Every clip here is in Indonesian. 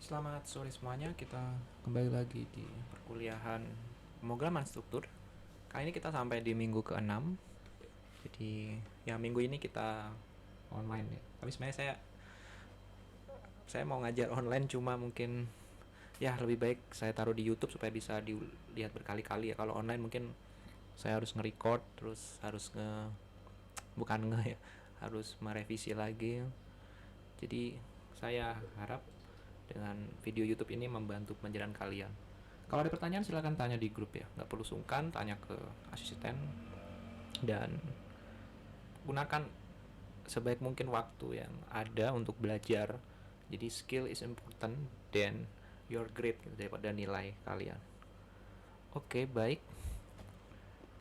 Selamat sore semuanya, kita kembali lagi di perkuliahan pemrograman struktur. Kali ini kita sampai di minggu ke-6. Jadi, ya minggu ini kita online ya. Tapi sebenarnya saya mau ngajar online, cuma mungkin ya lebih baik saya taruh di YouTube supaya bisa dilihat berkali-kali ya. Kalau online mungkin saya harus nge-record, terus harus bukan ya, harus merevisi lagi. Jadi, saya harap dengan video YouTube ini membantu pembelajaran kalian. Kalau ada pertanyaan silahkan tanya di grup ya, nggak perlu sungkan, tanya ke asisten dan gunakan sebaik mungkin waktu yang ada untuk belajar. Jadi skill is important than your grade gitu, daripada nilai kalian. Oke, baik.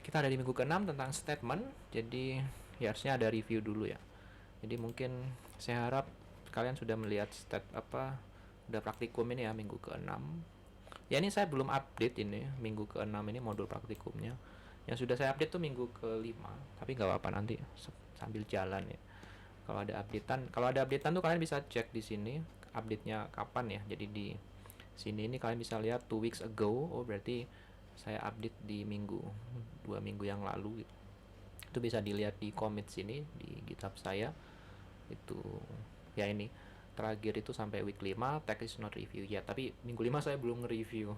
Kita ada di minggu ke-6 tentang statement. Jadi ya harusnya ada review dulu ya. Jadi mungkin saya harap kalian sudah melihat udah praktikum ini ya minggu ke-6. Ya ini saya belum update ini minggu ke-6 ini modul praktikumnya. Yang sudah saya update tuh minggu ke-5. Tapi nggak apa-apa nanti sambil jalan ya. Kalau ada updatean tuh kalian bisa cek di sini update-nya kapan ya. Jadi di sini ini kalian bisa lihat 2 weeks ago. Oh berarti saya update di 2 minggu yang lalu gitu. Itu bisa dilihat di commit sini di GitHub saya. Itu ya ini terakhir itu sampai week 5, text is not review ya, tapi minggu 5 saya belum nge-review.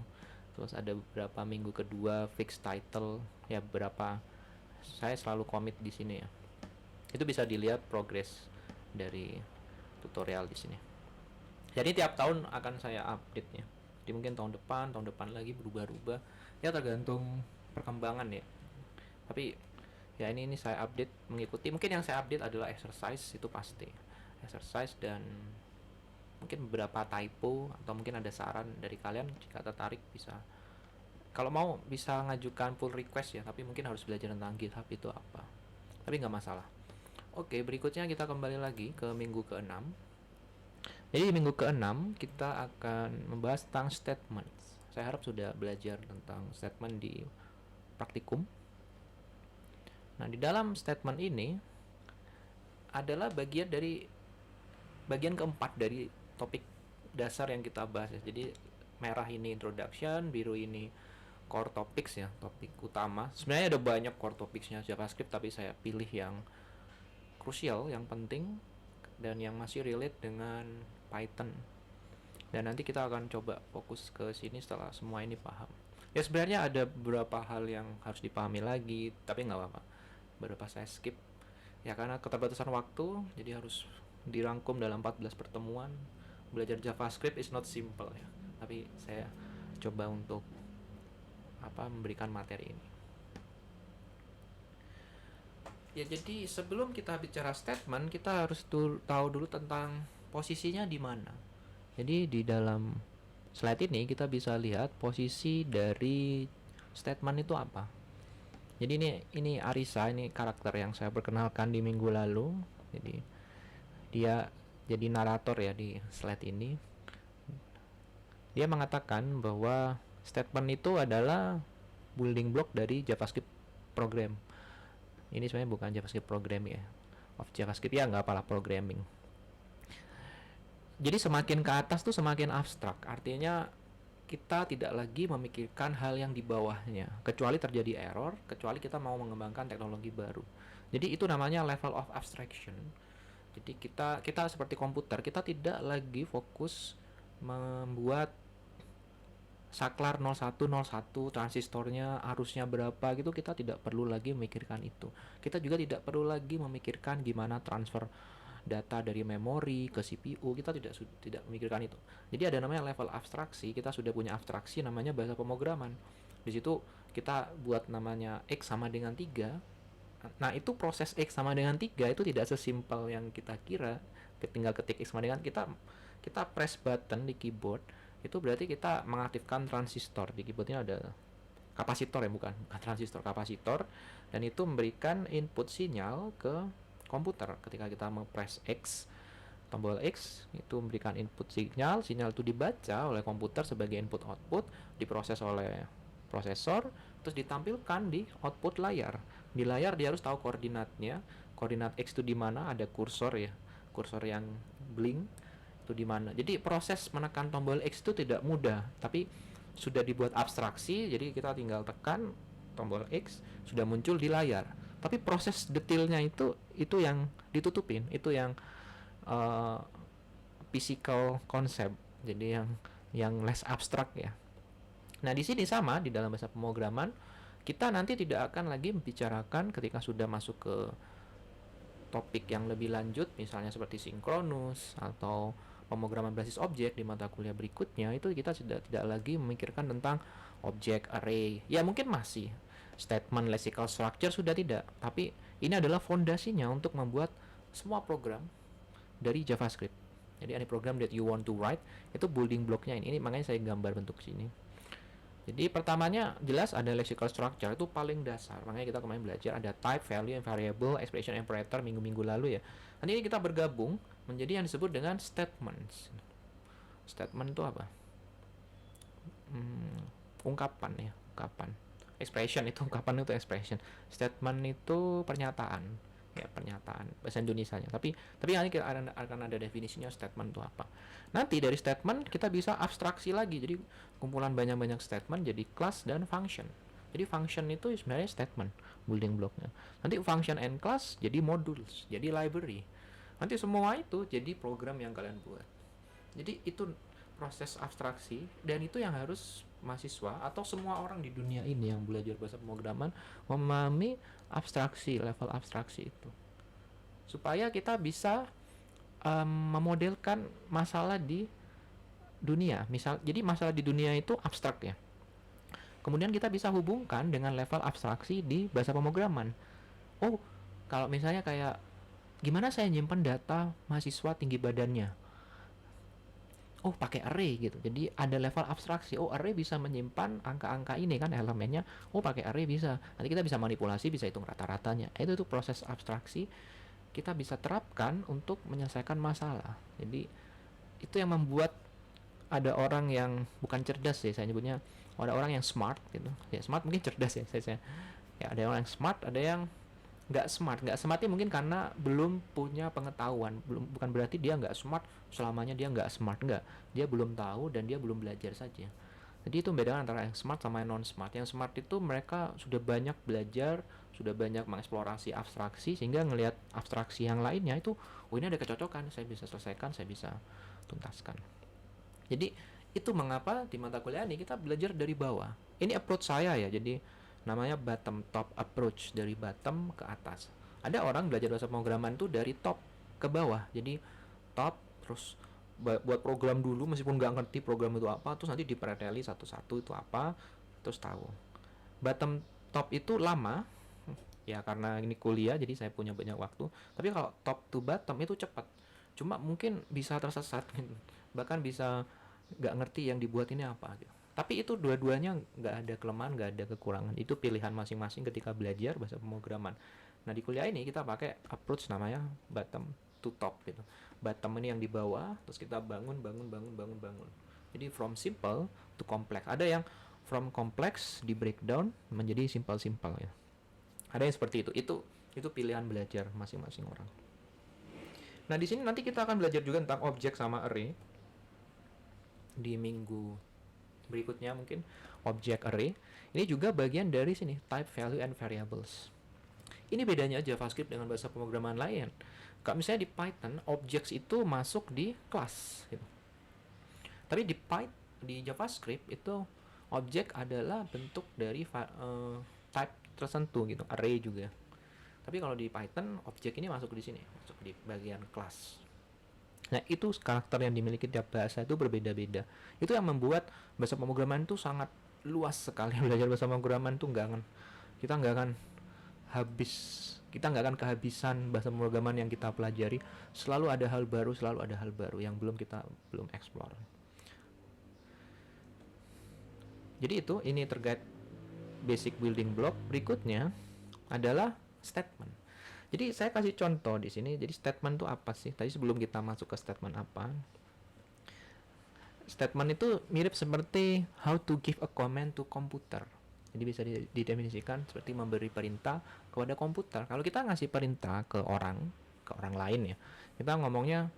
Terus ada beberapa minggu kedua fix title ya, beberapa saya selalu commit di sini ya. Itu bisa dilihat progress dari tutorial di sini. Jadi tiap tahun akan saya update-nya. Jadi mungkin tahun depan lagi berubah-ubah. Ya tergantung perkembangan ya. Tapi ya ini saya update mengikuti. Mungkin yang saya update adalah exercise, itu pasti. Exercise dan mungkin beberapa typo, atau mungkin ada saran dari kalian jika tertarik bisa, kalau mau bisa ngajukan pull request ya, tapi mungkin harus belajar tentang GitHub itu apa, tapi nggak masalah. Oke, berikutnya kita kembali lagi ke minggu ke-6. Jadi di minggu ke-6 kita akan membahas tentang statements. Saya harap sudah belajar tentang statement di praktikum. Nah, di dalam statement ini adalah bagian keempat dari topik dasar yang kita bahas ya. Jadi merah ini introduction, biru ini core topics ya, topik utama. Sebenarnya ada banyak core topicsnya JavaScript, tapi saya pilih yang krusial, yang penting dan yang masih relate dengan Python. Dan nanti kita akan coba fokus ke sini setelah semua ini paham. Ya sebenarnya ada beberapa hal yang harus dipahami lagi, tapi nggak apa-apa. Beberapa saya skip ya karena keterbatasan waktu, jadi harus dirangkum dalam 14 pertemuan. Belajar JavaScript is not simple ya, tapi saya coba untuk memberikan materi ini. Ya jadi sebelum kita bicara statement, kita harus tahu dulu tentang posisinya di mana. Jadi di dalam slide ini kita bisa lihat posisi dari statement itu apa. Jadi ini Arisa, ini karakter yang saya perkenalkan di minggu lalu. Jadi dia jadi narator ya di slide ini. Dia mengatakan bahwa statement itu adalah building block dari JavaScript program. Ini sebenarnya bukan JavaScript program ya, of JavaScript ya, nggak apalah programming. Jadi semakin ke atas tuh semakin abstrak, artinya kita tidak lagi memikirkan hal yang di bawahnya, kecuali terjadi error, kecuali kita mau mengembangkan teknologi baru. Jadi itu namanya level of abstraction. Jadi kita seperti komputer, kita tidak lagi fokus membuat saklar 0101 transistornya arusnya berapa gitu, kita tidak perlu lagi memikirkan itu. Kita juga tidak perlu lagi memikirkan gimana transfer data dari memori ke CPU, kita tidak memikirkan itu. Jadi ada namanya level abstraksi, kita sudah punya abstraksi namanya bahasa pemrograman. Di situ kita buat namanya X sama dengan 3. Nah, itu proses X sama dengan 3 itu tidak sesimpel yang kita kira. Tinggal ketik X sama dengan kita press button di keyboard, itu berarti kita mengaktifkan transistor. Di keyboardnya ada kapasitor ya, bukan transistor, kapasitor, dan itu memberikan input sinyal ke komputer. Ketika kita press X, tombol X itu memberikan input sinyal itu dibaca oleh komputer sebagai input output, diproses oleh prosesor, terus ditampilkan di output layar. Di layar dia harus tahu koordinatnya, koordinat X itu di mana, ada kursor ya, kursor yang blink. itu di mana. Jadi proses menekan tombol X itu tidak mudah, tapi sudah dibuat abstraksi, jadi kita tinggal tekan tombol X, sudah muncul di layar. Tapi proses detailnya itu yang ditutupin, itu yang uh, physical concept. Jadi yang less abstrak ya. Nah, di sini sama di dalam bahasa pemrograman, kita nanti tidak akan lagi membicarakan ketika sudah masuk ke topik yang lebih lanjut, misalnya seperti sinkronus atau pemrograman berbasis objek di mata kuliah berikutnya, itu kita sudah tidak lagi memikirkan tentang objek, array. Ya mungkin masih statement, lexical structure sudah tidak, tapi ini adalah fondasinya untuk membuat semua program dari JavaScript. Jadi any program that you want to write, itu building blocknya ini makanya saya gambar bentuk sini. Jadi pertamanya jelas ada lexical structure, itu paling dasar. Makanya kita kemarin belajar ada type, value, and variable, expression, and operator minggu-minggu lalu ya. Nanti ini kita bergabung menjadi yang disebut dengan statements. Statement itu apa? Ungkapan ya, ungkapan. Expression itu ungkapan, itu expression. Statement itu pernyataan. Ya, pernyataan bahasa Indonesianya. Tapi nanti akan ada definisinya statement itu apa. Nanti dari statement kita bisa abstraksi lagi. Jadi kumpulan banyak-banyak statement jadi class dan function. Jadi function itu sebenarnya statement building blocknya. Nanti function and class jadi modules, jadi library. Nanti semua itu jadi program yang kalian buat. Jadi itu proses abstraksi, dan itu yang harus mahasiswa atau semua orang di dunia ini yang belajar bahasa pemrograman memahami abstraksi, level abstraksi itu, supaya kita bisa memodelkan masalah di dunia. Jadi masalah di dunia itu abstrak ya. Kemudian kita bisa hubungkan dengan level abstraksi di bahasa pemrograman. Oh, kalau misalnya kayak gimana saya nyimpan data mahasiswa tinggi badannya? Oh, pakai array gitu. Jadi ada level abstraksi. Oh, array bisa menyimpan angka-angka ini kan elemennya. Oh, pakai array bisa. Nanti kita bisa manipulasi, bisa hitung rata-ratanya. Itu tuh proses abstraksi kita bisa terapkan untuk menyelesaikan masalah. Jadi itu yang membuat ada orang yang bukan cerdas ya, saya nyebutnya ada orang yang smart gitu. Ya, smart mungkin cerdas ya, saya. Ya, ada orang yang smart, ada yang nggak smartnya mungkin karena belum punya pengetahuan. Bukan berarti dia nggak smart selamanya dia nggak smart, nggak, dia belum tahu dan dia belum belajar saja. Jadi itu membedakan antara yang smart sama yang non smart. Yang smart itu mereka sudah banyak belajar, sudah banyak mengeksplorasi abstraksi, sehingga ngelihat abstraksi yang lainnya itu, oh ini ada kecocokan, saya bisa selesaikan, saya bisa tuntaskan. Jadi itu mengapa di mata kuliah ini kita belajar dari bawah. Ini approach saya ya, jadi namanya bottom top approach, dari bottom ke atas. Ada orang belajar bahasa pemrograman tuh dari top ke bawah. Jadi top terus buat program dulu meskipun nggak ngerti program itu apa, terus nanti dipreteli satu-satu itu apa, terus tahu. Bottom top itu lama ya karena ini kuliah jadi saya punya banyak waktu. Tapi kalau top to bottom itu cepat. Cuma mungkin bisa tersesat bahkan bisa nggak ngerti yang dibuat ini apa gitu. Tapi itu dua-duanya nggak ada kelemahan, nggak ada kekurangan. Itu pilihan masing-masing ketika belajar bahasa pemrograman. Nah di kuliah ini kita pakai approach namanya bottom to top gitu. Bottom ini yang di bawah, terus kita bangun. Jadi from simple to complex. Ada yang from complex di breakdown menjadi simple ya. Ada yang seperti itu. Itu pilihan belajar masing-masing orang. Nah di sini nanti kita akan belajar juga tentang objek sama array di minggu berikutnya, mungkin object array. Ini juga bagian dari sini, type, value, and variables. Ini bedanya JavaScript dengan bahasa pemrograman lain. Kalau misalnya di Python, objects itu masuk di class gitu. Tapi di JavaScript itu object adalah bentuk dari type tertentu gitu, array juga. Tapi kalau di Python, objek ini masuk di sini, masuk di bagian class. Nah itu karakter yang dimiliki tiap bahasa itu berbeda-beda. Itu yang membuat bahasa pemrograman itu sangat luas sekali. Belajar bahasa pemrograman itu kita nggak akan kehabisan bahasa pemrograman yang kita pelajari. Selalu ada hal baru yang belum explore. Jadi ini terkait basic building block. Berikutnya adalah statement. Jadi saya kasih contoh di sini. Jadi statement itu apa sih? Tadi sebelum kita masuk ke statement apa, statement itu mirip seperti how to give a command to computer. Jadi bisa didefinisikan seperti memberi perintah kepada komputer. Kalau kita ngasih perintah ke orang lain ya, kita ngomongnya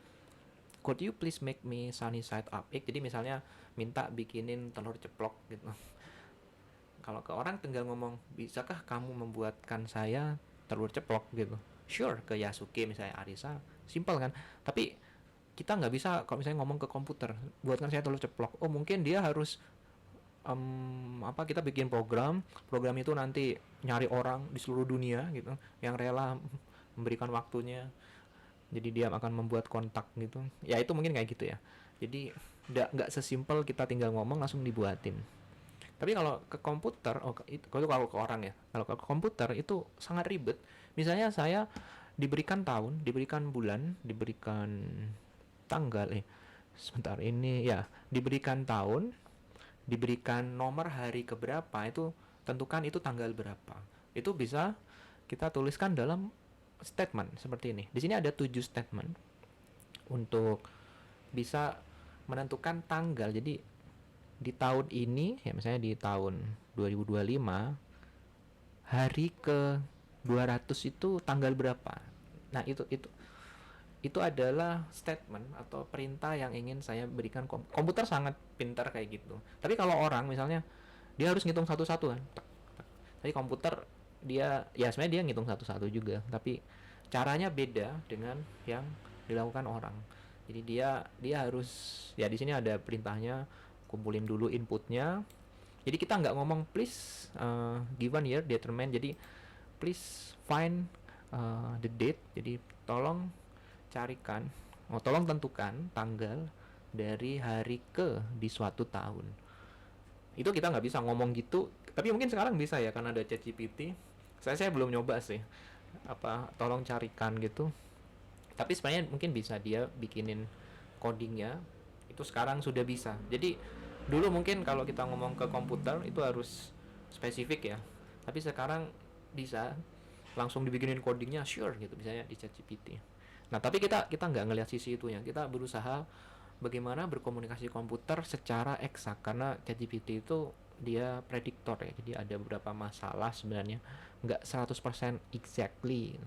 could you please make me sunny side up egg. Jadi misalnya minta bikinin telur ceplok gitu. Kalau ke orang tinggal ngomong, bisakah kamu membuatkan saya telur ceplok gitu. Sure, ke Yasuke misalnya, Arisa, simple kan. Tapi kita nggak bisa kalau misalnya ngomong ke komputer, buatkan saya telur ceplok. Oh mungkin dia harus kita bikin program itu nanti nyari orang di seluruh dunia gitu yang rela memberikan waktunya, jadi dia akan membuat kontak gitu ya, itu mungkin kayak gitu ya. Jadi nggak sesimpel kita tinggal ngomong langsung dibuatin. Tapi kalau ke komputer, itu kalau ke orang ya, kalau ke komputer itu sangat ribet. Misalnya saya diberikan tahun, diberikan bulan, diberikan tanggal, sebentar ini ya, diberikan tahun, diberikan nomor hari keberapa, itu tentukan itu tanggal berapa. Itu bisa kita tuliskan dalam statement seperti ini. Di sini ada 7 statement untuk bisa menentukan tanggal. Jadi di tahun ini ya, misalnya di tahun 2025 hari ke 200 itu tanggal berapa. Nah, itu adalah statement atau perintah yang ingin saya berikan. Komputer sangat pintar kayak gitu. Tapi kalau orang misalnya dia harus ngitung satu-satu kan. Tapi komputer dia ya sebenarnya dia ngitung satu-satu juga, tapi caranya beda dengan yang dilakukan orang. Jadi dia harus ya, di sini ada perintahnya, kumpulin dulu inputnya. Jadi kita nggak ngomong please given year determine. Jadi please find the date. Jadi tolong tentukan tanggal dari hari ke di suatu tahun. Itu kita nggak bisa ngomong gitu, tapi mungkin sekarang bisa ya karena ada ChatGPT. Saya belum nyoba sih, tolong carikan gitu. Tapi sebenarnya mungkin bisa dia bikinin codingnya, itu sekarang sudah bisa. Jadi dulu mungkin kalau kita ngomong ke komputer itu harus spesifik ya, tapi sekarang bisa langsung dibikinin codingnya, sure gitu, misalnya di ChatGPT. Nah tapi kita nggak ngelihat sisi itunya, kita berusaha bagaimana berkomunikasi komputer secara eksak, karena ChatGPT itu dia prediktor ya, jadi ada beberapa masalah sebenarnya nggak 100% exactly.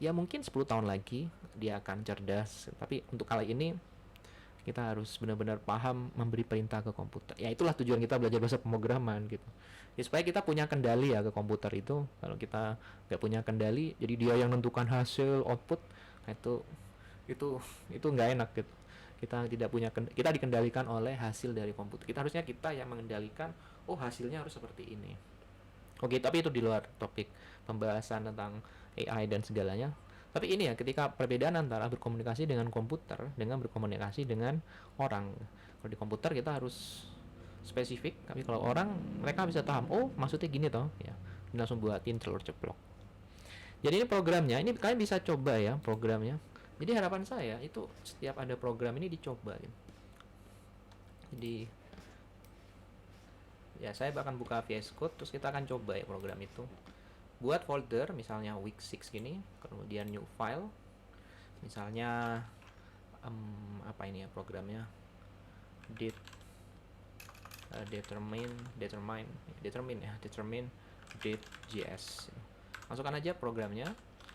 Ya mungkin 10 tahun lagi dia akan cerdas, tapi untuk kali ini kita harus benar-benar paham memberi perintah ke komputer. Ya itulah tujuan kita belajar bahasa pemrograman gitu. Ya supaya kita punya kendali ya ke komputer itu. Kalau kita nggak punya kendali, jadi dia yang menentukan hasil output, nah itu nggak enak gitu. Kita dikendalikan oleh hasil dari komputer. Kita yang mengendalikan, oh hasilnya harus seperti ini. Oke, tapi itu di luar topik pembahasan tentang AI dan segalanya. Tapi ini ya, ketika perbedaan antara berkomunikasi dengan komputer dengan berkomunikasi dengan orang. Kalau di komputer kita harus spesifik, tapi kalau orang mereka bisa paham, oh maksudnya gini toh ya, langsung buatin telur ceplok. Jadi ini programnya, ini kalian bisa coba ya programnya. Jadi harapan saya itu setiap ada program ini dicoba gitu. Jadi ya saya bahkan buka VS Code, terus kita akan coba ya program itu. Buat folder misalnya week 6 gini, kemudian new file. Misalnya apa ini ya programnya? Determine date.js. Masukkan aja programnya.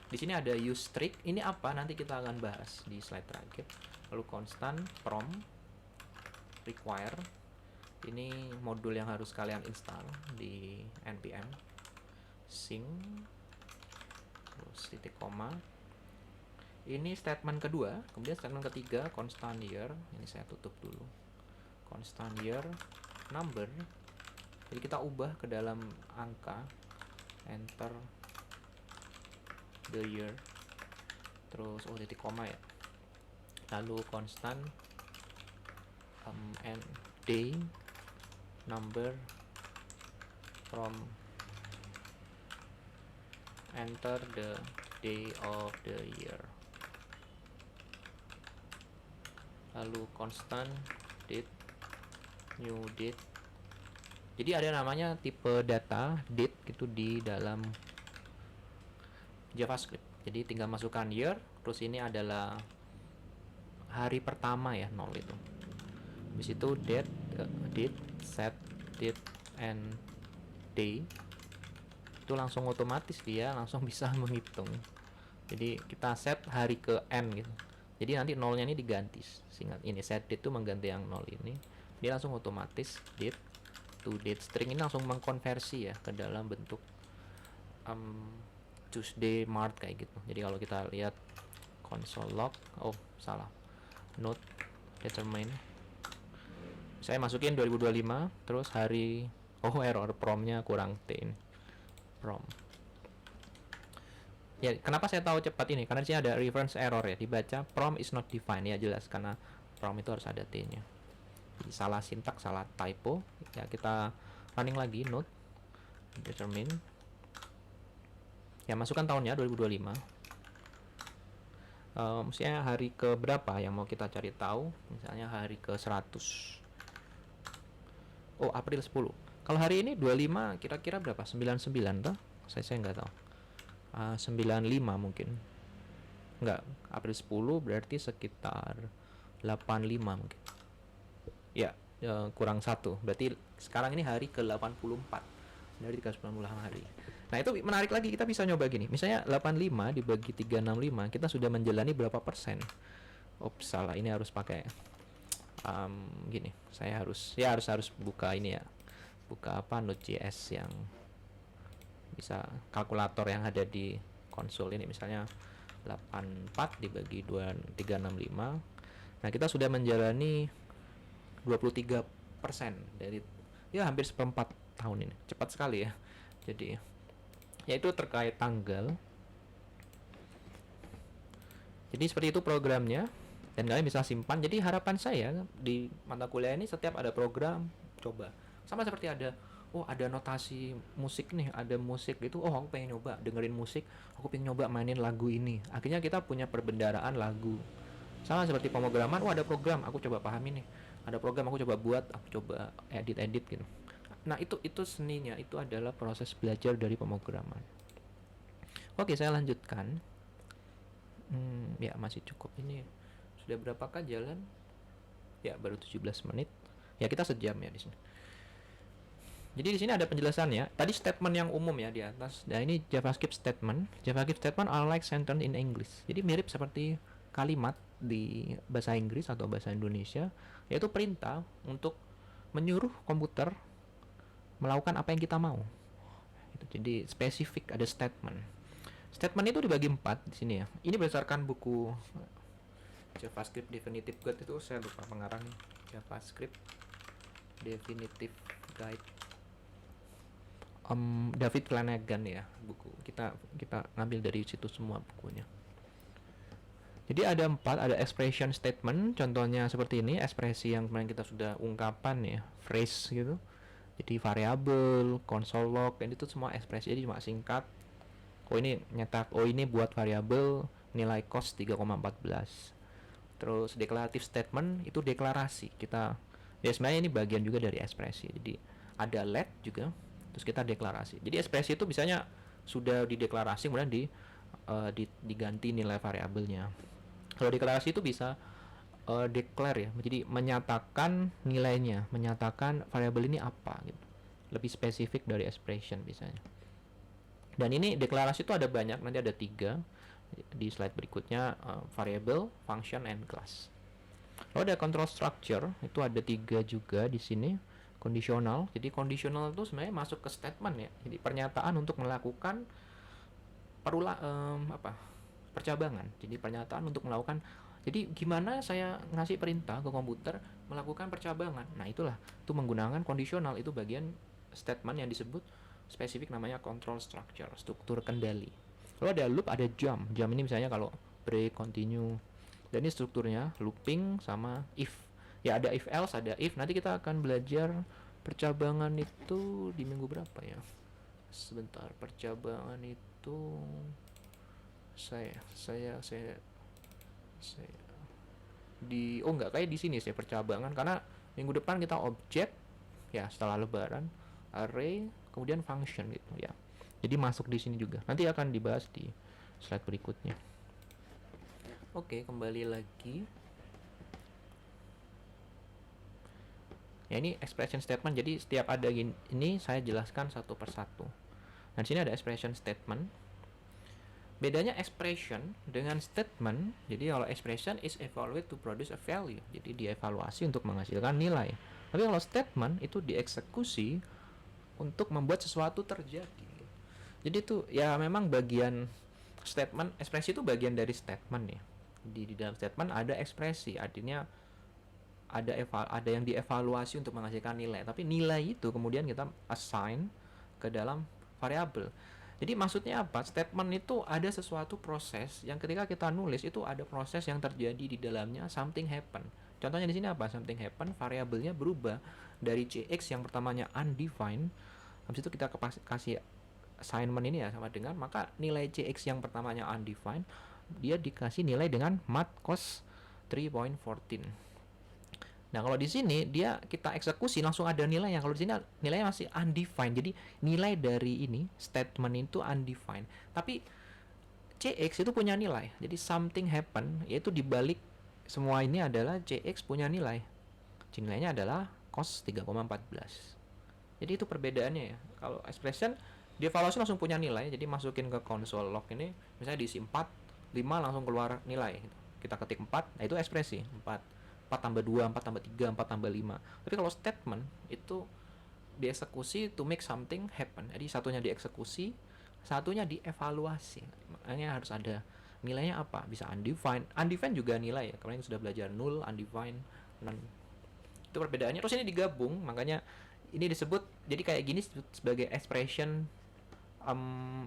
Di sini ada use strict. Ini apa? Nanti kita akan bahas di slide terakhir. Lalu constant prompt require. Ini modul yang harus kalian install di npm. Sing terus titik koma. Ini statement kedua. Kemudian statement ketiga constant year. Ini saya tutup dulu. Constant year number. Jadi kita ubah ke dalam angka. Enter the year, terus titik koma ya, lalu constant and day number from enter the day of the year, lalu constant date new date. Jadi ada namanya tipe data date gitu di dalam JavaScript. Jadi tinggal masukkan year, terus ini adalah hari pertama ya, 0 itu. Habis itu date, set date and day. Itu langsung otomatis dia langsung bisa menghitung. Jadi kita set hari ke n gitu. Jadi nanti nolnya ini diganti. Ingat ini set date itu mengganti yang nol ini. Dia langsung otomatis date to date string ini langsung mengkonversi ya ke dalam bentuk Tuesday Mart kayak gitu. Jadi kalau kita lihat console log, oh salah, node determine, saya masukin 2025 terus hari, oh error promnya kurang t ini, prom. Ya kenapa saya tahu cepat ini, karena di sini ada reference error ya, dibaca prom is not defined ya, jelas karena prom itu harus ada t nya. Jadi salah sintak, salah typo ya. Kita running lagi node determine ya, masukkan tahunnya 2025. Misalnya hari ke berapa yang mau kita cari tahu, misalnya hari ke 100. Oh, April 10. Kalau hari ini 25 kira-kira berapa? 99 toh? Saya nggak tahu. 95 mungkin. Enggak, April 10 berarti sekitar 85 mungkin. Ya, kurang 1. Berarti sekarang ini hari ke 84 dari 390 hari. Nah, itu menarik lagi, kita bisa nyoba gini. Misalnya 85 dibagi 365, kita sudah menjalani berapa persen? Ops, salah. Ini harus pakai gini. Saya harus buka ini ya. Buka apa, Node.js yang bisa kalkulator yang ada di konsol ini. Misalnya 84 dibagi 365. Nah, kita sudah menjalani 23% dari ya hampir seperempat tahun ini. Cepat sekali ya. Jadi yaitu terkait tanggal. Jadi seperti itu programnya, dan kalian bisa simpan. Jadi harapan saya di mata kuliah ini setiap ada program, coba. Sama seperti ada, oh ada notasi musik nih, ada musik gitu, oh aku pengen nyoba dengerin musik, aku pengen nyoba mainin lagu ini. Akhirnya kita punya perbendaraan lagu. Sama seperti pemrograman, oh ada program, aku coba pahami nih. Ada program, aku coba buat, aku coba edit gitu. Nah itu seninya, itu adalah proses belajar dari pemrograman. Oke, saya lanjutkan. Ya masih cukup ini. Sudah berapakah jalan? Ya baru 17 menit. Ya kita sejam ya di sini. Jadi di sini ada penjelasannya. Tadi statement yang umum ya di atas. Nah ini JavaScript statement. JavaScript statement are like sentence in English. Jadi mirip seperti kalimat di bahasa Inggris atau bahasa Indonesia, yaitu perintah untuk menyuruh komputer melakukan apa yang kita mau. Jadi spesifik, ada statement. Statement itu dibagi 4 di sini ya. Ini berdasarkan buku JavaScript Definitive Guide, itu saya lupa pengarangnya. JavaScript Definitive Guide. David Flanagan ya, buku. Kita ngambil dari situ semua bukunya. Jadi ada 4, ada expression statement, contohnya seperti ini, ekspresi yang kemarin kita sudah ungkapan ya, phrase gitu. Jadi variabel, console log, dan itu semua ekspresi, jadi cuma singkat. Oh ini nyetak, oh ini buat variabel nilai cost 3,14. Terus declarative statement itu deklarasi. Kita ya sebenarnya ini bagian juga dari ekspresi. Jadi ada let juga, terus kita deklarasi. Jadi ekspresi itu biasanya sudah dideklarasi kemudian diganti nilai variabelnya. Kalau deklarasi itu bisa declare ya, jadi menyatakan nilainya, menyatakan variabel ini apa gitu, lebih spesifik dari expression biasanya. Dan ini deklarasi itu ada banyak, nanti ada 3 di slide berikutnya, variable, function, and class. Lalu ada control structure, itu ada 3 juga di sini. Conditional, jadi conditional itu sebenarnya masuk ke statement ya, jadi pernyataan untuk melakukan percabangan. Jadi pernyataan untuk melakukan, jadi gimana saya ngasih perintah ke komputer melakukan percabangan. Nah itulah, itu menggunakan conditional, itu bagian statement yang disebut spesifik namanya control structure, struktur kendali. Lalu ada loop, ada jump. Jump ini misalnya kalau break, continue. Dan ini strukturnya looping sama if. Ya ada if else, ada if. Nanti kita akan belajar percabangan itu di minggu berapa ya? Sebentar, percabangan itu saya enggak, kayak di sini saya percabangan, karena minggu depan kita objek ya, setelah lebaran array kemudian function gitu ya. Jadi masuk di sini juga. Nanti akan dibahas di slide berikutnya. Oke, kembali lagi. Ya ini expression statement. Jadi setiap ada ini saya jelaskan satu persatu. Dan sini ada expression statement. Bedanya expression dengan statement. Jadi kalau expression is evaluate to produce a value, jadi dievaluasi untuk menghasilkan nilai. Tapi kalau statement itu dieksekusi untuk membuat sesuatu terjadi. Jadi itu ya memang bagian statement, ekspresi itu bagian dari statement ya. Di dalam statement ada ekspresi, artinya ada yang dievaluasi untuk menghasilkan nilai. Tapi nilai itu kemudian kita assign ke dalam variabel. Jadi maksudnya apa? Statement itu ada sesuatu proses yang ketika kita nulis itu ada proses yang terjadi di dalamnya, something happen. Contohnya di sini apa? Something happen, variabelnya berubah dari cx yang pertamanya undefined, habis itu kita kasih assignment ini ya sama dengan, maka nilai cx yang pertamanya undefined dia dikasih nilai dengan mat cos 3.14. Nah, kalau di sini dia kita eksekusi langsung ada nilai yang, kalau di sini nilainya masih undefined. Jadi nilai dari ini statement itu undefined. Tapi CX itu punya nilai. Jadi something happen, yaitu dibalik semua ini adalah CX punya nilai. Nilainya adalah cos 3,14. Jadi itu perbedaannya ya. Kalau expression dia evaluasi langsung punya nilai, jadi masukin ke console log ini misalnya diisi 4, 5 langsung keluar nilai. Kita ketik 4, nah itu ekspresi 4 tambah 2, 4 tambah 3, 4 tambah 5. Tapi kalau statement itu dieksekusi to make something happen. Jadi satunya dieksekusi, satunya dievaluasi. Makanya harus ada nilainya apa? Bisa undefined. Undefined juga nilai ya. Kemarin sudah belajar null, undefined, none. Itu perbedaannya. Terus ini digabung, makanya ini disebut jadi kayak gini sebagai expression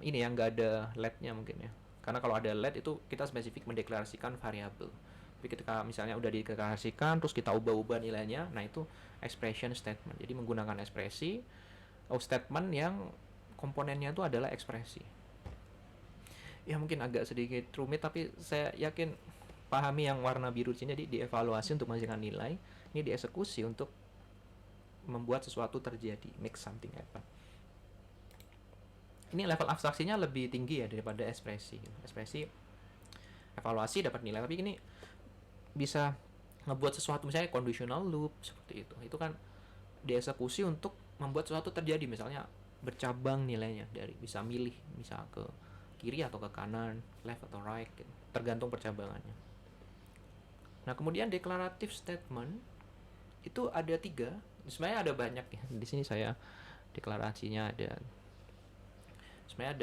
ini yang nggak ada let-nya mungkin ya. Karena kalau ada let itu kita spesifik mendeklarasikan variabel. Tapi ketika misalnya udah dideklarasikan terus kita ubah-ubah nilainya, nah itu expression statement. Jadi menggunakan ekspresi statement yang komponennya itu adalah ekspresi. Ya mungkin agak sedikit rumit tapi saya yakin pahami yang warna biru sini. Jadi dievaluasi untuk menghasilkan nilai, ini dieksekusi untuk membuat sesuatu terjadi, make something happen. Ini level abstraksinya lebih tinggi ya daripada ekspresi. Ekspresi evaluasi dapat nilai, tapi ini bisa ngebuat sesuatu misalnya conditional loop seperti itu. Itu kan dieksekusi untuk membuat sesuatu terjadi, misalnya bercabang nilainya dari bisa milih misal ke kiri atau ke kanan, left atau right gitu, tergantung percabangannya. Nah, kemudian declarative statement itu ada 3. Sebenarnya ada banyak ya. Di sini saya deklarasinya ada, sebenarnya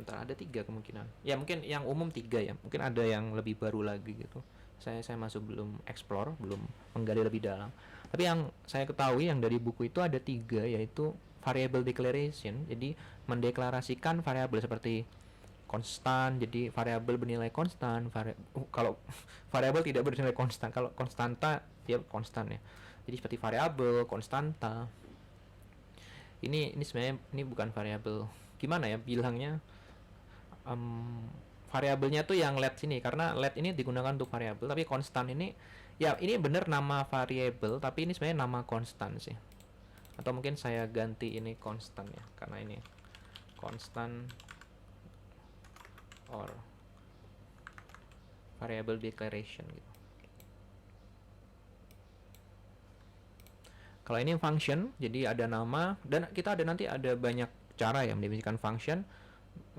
ada 3 kemungkinan. Ya mungkin yang umum 3 ya. Mungkin ada yang lebih baru lagi gitu. Saya masuk belum explore, belum menggali lebih dalam. Tapi yang saya ketahui yang dari buku itu ada 3, yaitu variable declaration. Jadi mendeklarasikan variabel seperti konstan, jadi variabel bernilai konstan. Kalau variabel tidak bernilai konstan, kalau konstanta dia konstan ya. Jadi seperti variabel, konstanta. Ini sebenarnya ini bukan variabel. Gimana ya bilangnya? Variabelnya tuh yang let sini, karena let ini digunakan untuk variabel, tapi konstan ini ya ini bener nama variabel, tapi ini sebenarnya nama konstan sih. Atau mungkin saya ganti ini konstan ya, karena ini konstan or variable declaration gitu. Kalau ini function, jadi ada nama dan kita ada nanti ada banyak cara ya mendefinisikan function.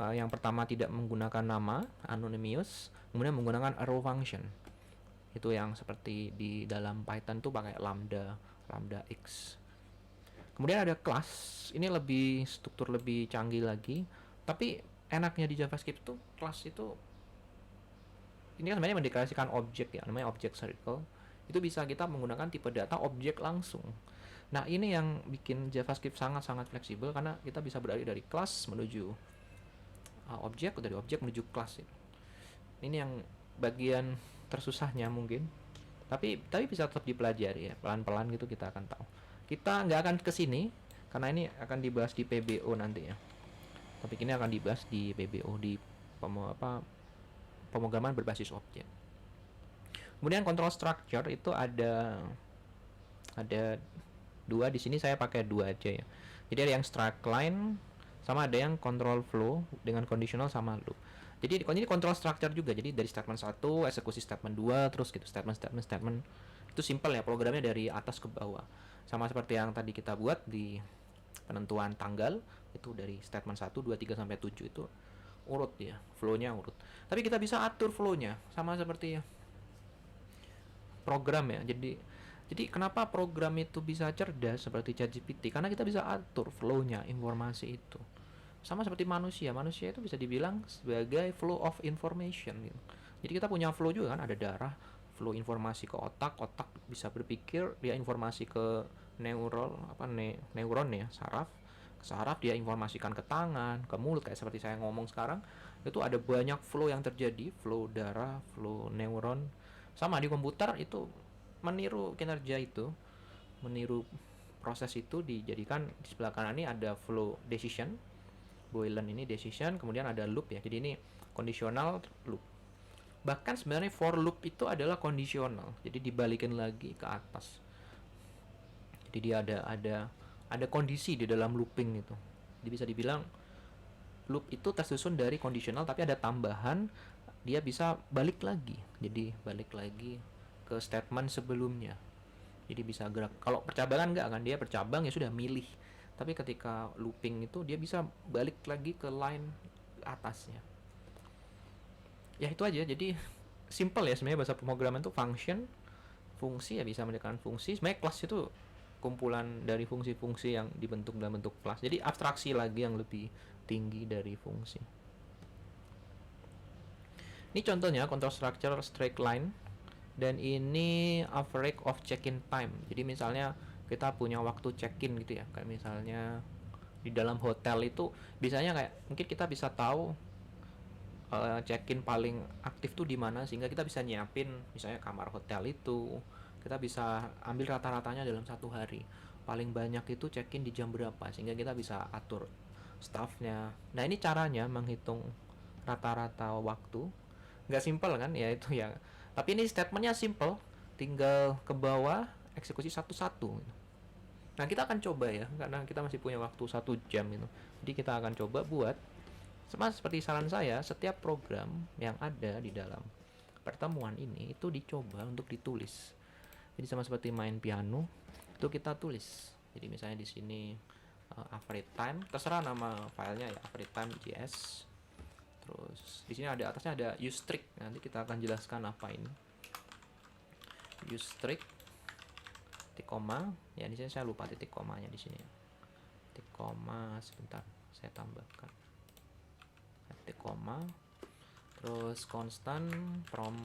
Yang pertama tidak menggunakan nama, anonymous, kemudian menggunakan arrow function. Itu yang seperti di dalam Python tuh pakai lambda x. Kemudian ada class, ini lebih struktur lebih canggih lagi. Tapi enaknya di JavaScript tuh class itu ini kan sebenarnya mendeklarasikan objek ya, namanya object circle. Itu bisa kita menggunakan tipe data objek langsung. Nah, ini yang bikin JavaScript sangat-sangat fleksibel karena kita bisa beralih dari kelas menuju objek, dari objek menuju kelas. Ini yang bagian tersusahnya mungkin. Tapi bisa tetap dipelajari ya, pelan-pelan gitu kita akan tahu. Kita nggak akan ke sini karena ini akan dibahas di PBO nanti ya. Topik ini akan dibahas di PBO di pemrograman berbasis objek. Kemudian control structure itu ada 2 di sini, saya pakai 2 aja ya. Jadi ada yang struct line sama ada yang control flow dengan conditional sama loop. Jadi ini control structure juga. Jadi dari statement 1 eksekusi statement 2 terus gitu statement. Itu simple ya, programnya dari atas ke bawah. Sama seperti yang tadi kita buat di penentuan tanggal, itu dari statement 1 2 3 sampai 7 itu urut ya, flow-nya urut. Tapi kita bisa atur flow-nya sama seperti program ya. Jadi kenapa program itu bisa cerdas seperti ChatGPT? Karena kita bisa atur flow-nya informasi itu. Sama seperti manusia. Manusia itu bisa dibilang sebagai flow of information gitu. Jadi kita punya flow juga kan, ada darah, flow informasi ke otak, otak bisa berpikir, dia informasi ke neuron ya, saraf. Ke saraf dia informasikan ke tangan, ke mulut kayak seperti saya ngomong sekarang. Itu ada banyak flow yang terjadi, flow darah, flow neuron. Sama di komputer itu meniru kinerja itu, meniru proses itu dijadikan di sebelah kanan ini ada flow decision, Boylen ini decision, kemudian ada loop ya. Jadi ini conditional loop. Bahkan sebenarnya for loop itu adalah kondisional. Jadi dibalikin lagi ke atas. Jadi dia ada kondisi di dalam looping itu. Jadi bisa dibilang loop itu tersusun dari kondisional tapi ada tambahan, dia bisa balik lagi. Jadi balik lagi ke statement sebelumnya. Jadi bisa gerak. Kalau percabangan enggak kan, dia bercabang ya sudah milih. Tapi ketika looping itu dia bisa balik lagi ke line atasnya. Ya itu aja. Jadi simple ya sebenarnya bahasa pemrograman itu function, fungsi ya bisa mendekat fungsi. Sebenarnya kelas itu kumpulan dari fungsi-fungsi yang dibentuk dalam bentuk kelas. Jadi abstraksi lagi yang lebih tinggi dari fungsi. Ini contohnya control structure straight line, dan ini average of check-in time. Jadi misalnya kita punya waktu check-in gitu ya, kayak misalnya di dalam hotel itu biasanya kayak mungkin kita bisa tahu check-in paling aktif tuh di mana, sehingga kita bisa nyiapin misalnya kamar hotel itu, kita bisa ambil rata-ratanya dalam satu hari. Paling banyak itu check-in di jam berapa, sehingga kita bisa atur staffnya. Nah ini caranya menghitung rata-rata waktu. Nggak simple kan ya itu ya, tapi ini statementnya simple, tinggal ke bawah eksekusi satu-satu. Nah kita akan coba ya, karena kita masih punya waktu 1 jam itu. Jadi kita akan coba buat sama seperti saran saya, setiap program yang ada di dalam pertemuan ini itu dicoba untuk ditulis. Jadi sama seperti main piano, itu kita tulis. Jadi misalnya di sini average time, terserah nama filenya ya, average time JS. Terus di sini ada atasnya ada use strict. Nanti kita akan jelaskan apa ini. Use strict titik koma. Ya di sini saya lupa titik komanya di sini. Titik koma sebentar, saya tambahkan. Titik koma. Terus constant from,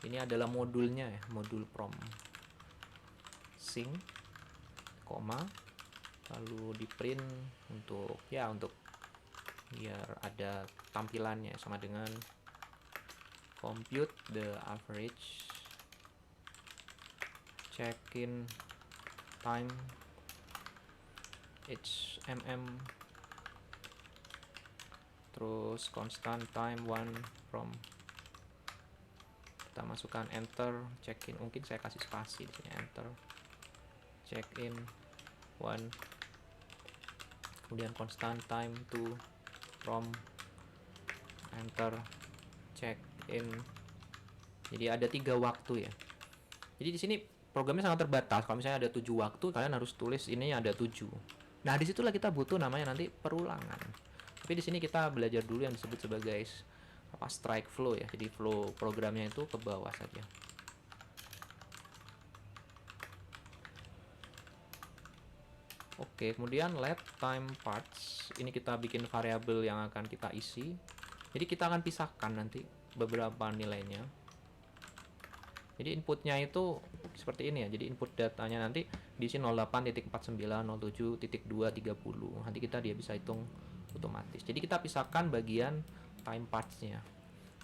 ini adalah modulnya ya, modul from sing koma, lalu di print untuk biar ada tampilannya sama dengan compute the average check-in time HMM, terus constant time 1 from, kita masukkan enter check-in, mungkin saya kasih spasi di sini, enter check-in 1, kemudian constant time 2 from, enter check-in. Jadi ada 3 waktu ya. Jadi di sini programnya sangat terbatas. Kalau misalnya ada 7 waktu, kalian harus tulis ini ada 7. Nah disitulah kita butuh namanya nanti perulangan. Tapi di sini kita belajar dulu yang disebut sebagai strike flow ya. Jadi flow programnya itu ke bawah saja. Oke, kemudian let time parts. Ini kita bikin variabel yang akan kita isi. Jadi kita akan pisahkan nanti beberapa nilainya. Jadi inputnya itu seperti ini ya. Jadi input datanya nanti diisi 08.49, 07.230. Nanti dia bisa hitung otomatis. Jadi kita pisahkan bagian time parts-nya.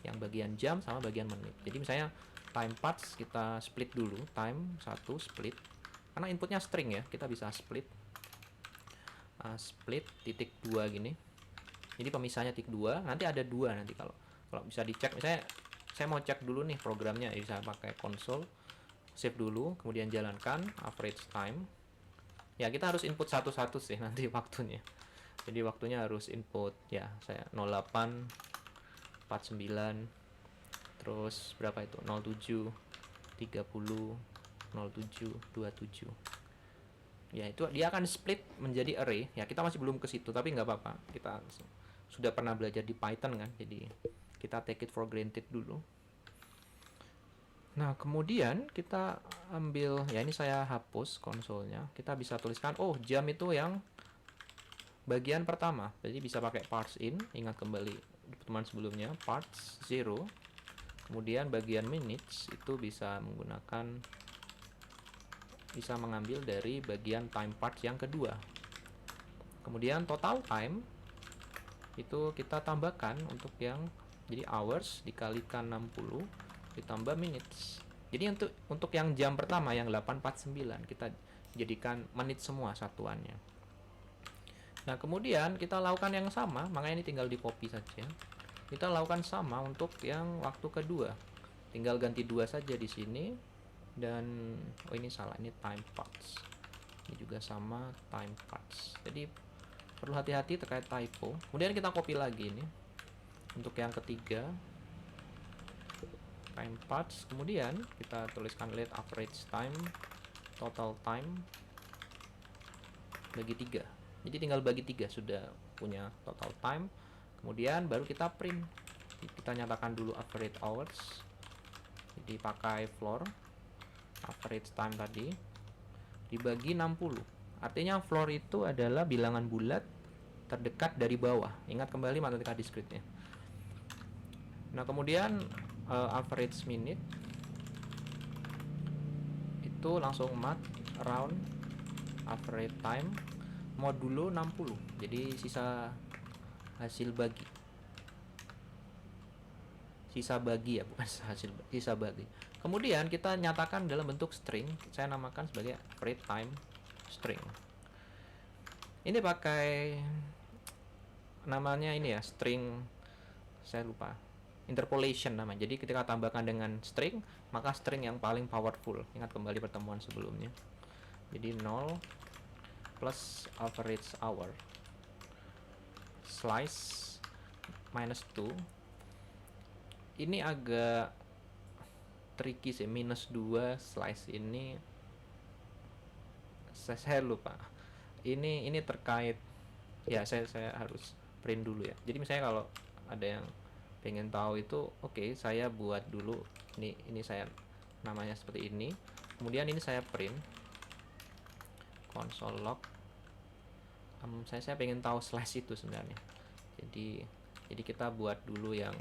Yang bagian jam sama bagian menit. Jadi misalnya time parts kita split dulu, time 1 split. Karena inputnya string ya, kita bisa split. Split titik 2 gini. Jadi pemisahnya titik 2, nanti ada 2 nanti kalau bisa dicek. Misalnya saya mau cek dulu nih programnya, bisa pakai console, save dulu, kemudian jalankan average time. Ya kita harus input satu-satu sih nanti waktunya. Jadi waktunya harus input ya, saya 08.49, terus berapa itu, 07.30, 07.27. Ya itu dia akan split menjadi array ya. Kita masih belum ke situ tapi nggak apa-apa, kita sudah pernah belajar di Python kan, jadi kita take it for granted dulu. Nah, kemudian kita ambil, ya ini saya hapus konsolnya. Kita bisa tuliskan, oh jam itu yang bagian pertama. Jadi bisa pakai parts in, ingat kembali di pertemuan sebelumnya, parts 0. Kemudian bagian minutes itu bisa mengambil dari bagian time parts yang kedua. Kemudian total time itu kita tambahkan untuk yang jadi hours dikalikan 60 ditambah minutes. Jadi untuk yang jam pertama yang 849 kita jadikan menit semua satuannya. Nah, kemudian kita lakukan yang sama, makanya ini tinggal di copy saja. Kita lakukan sama untuk yang waktu kedua. Tinggal ganti 2 saja di sini, dan oh ini salah, ini time parts. Ini juga sama time parts. Jadi perlu hati-hati terkait typo. Kemudian kita copy lagi ini untuk yang ketiga, time parts. Kemudian kita tuliskan let average time total time bagi 3. Jadi tinggal bagi 3 sudah punya total time. Kemudian baru kita print. Kita nyatakan dulu average hours. Jadi pakai floor average time tadi dibagi 60. Artinya floor itu adalah bilangan bulat terdekat dari bawah. Ingat kembali matematika discrete-nya. Nah, kemudian average minute itu langsung mat round average time modulo 60. Jadi sisa hasil bagi. Sisa bagi ya, bukan hasil, sisa bagi. Kemudian kita nyatakan dalam bentuk string, saya namakan sebagai average time string. Ini pakai namanya ini ya, string, saya lupa, interpolation namanya. Jadi ketika tambahkan dengan string, maka string yang paling powerful. Ingat kembali pertemuan sebelumnya. Jadi 0 plus average hour slice minus 2. Ini agak tricky sih, minus 2 slice ini saya lupa. Ini terkait ya, saya harus print dulu ya. Jadi misalnya kalau ada yang pengen tahu itu, oke, saya buat dulu ini saya namanya seperti ini. Kemudian ini saya print console log. Saya pengen tahu slash itu sebenarnya. Jadi kita buat dulu yang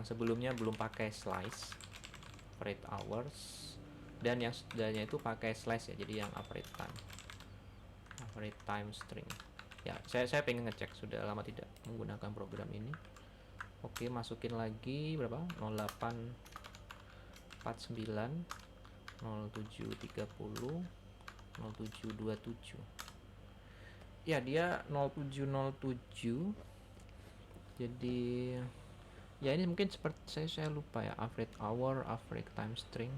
sebelumnya belum pakai slice average hours, dan yang sudahnya itu pakai slash ya. Jadi yang average time string. Ya, saya pengen ngecek, sudah lama tidak menggunakan program ini. Oke, masukin lagi berapa? 0849 0730 0727. Ya, dia 0707. Jadi ya ini mungkin seperti saya lupa ya, average hour, average time string.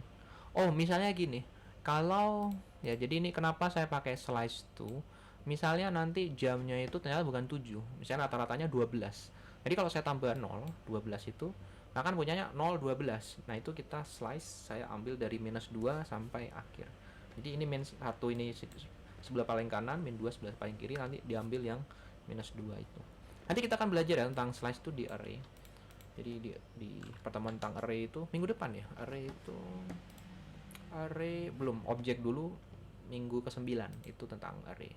Oh, misalnya gini. Kalau ya, jadi ini kenapa saya pakai slice tuh? Misalnya nanti jamnya itu ternyata bukan 7. Misalnya rata-ratanya 12. Jadi kalau saya tambah 0, 12 itu akan punyanya 0, 12. Nah, itu kita slice, saya ambil dari minus 2 sampai akhir. Jadi ini min 1 ini sebelah paling kanan, min 2 sebelah paling kiri, nanti diambil yang minus 2 itu. Nanti kita akan belajar ya tentang slice itu di array. Jadi di pertemuan tentang array itu minggu depan ya. Array belum, objek dulu minggu ke-9 itu tentang array.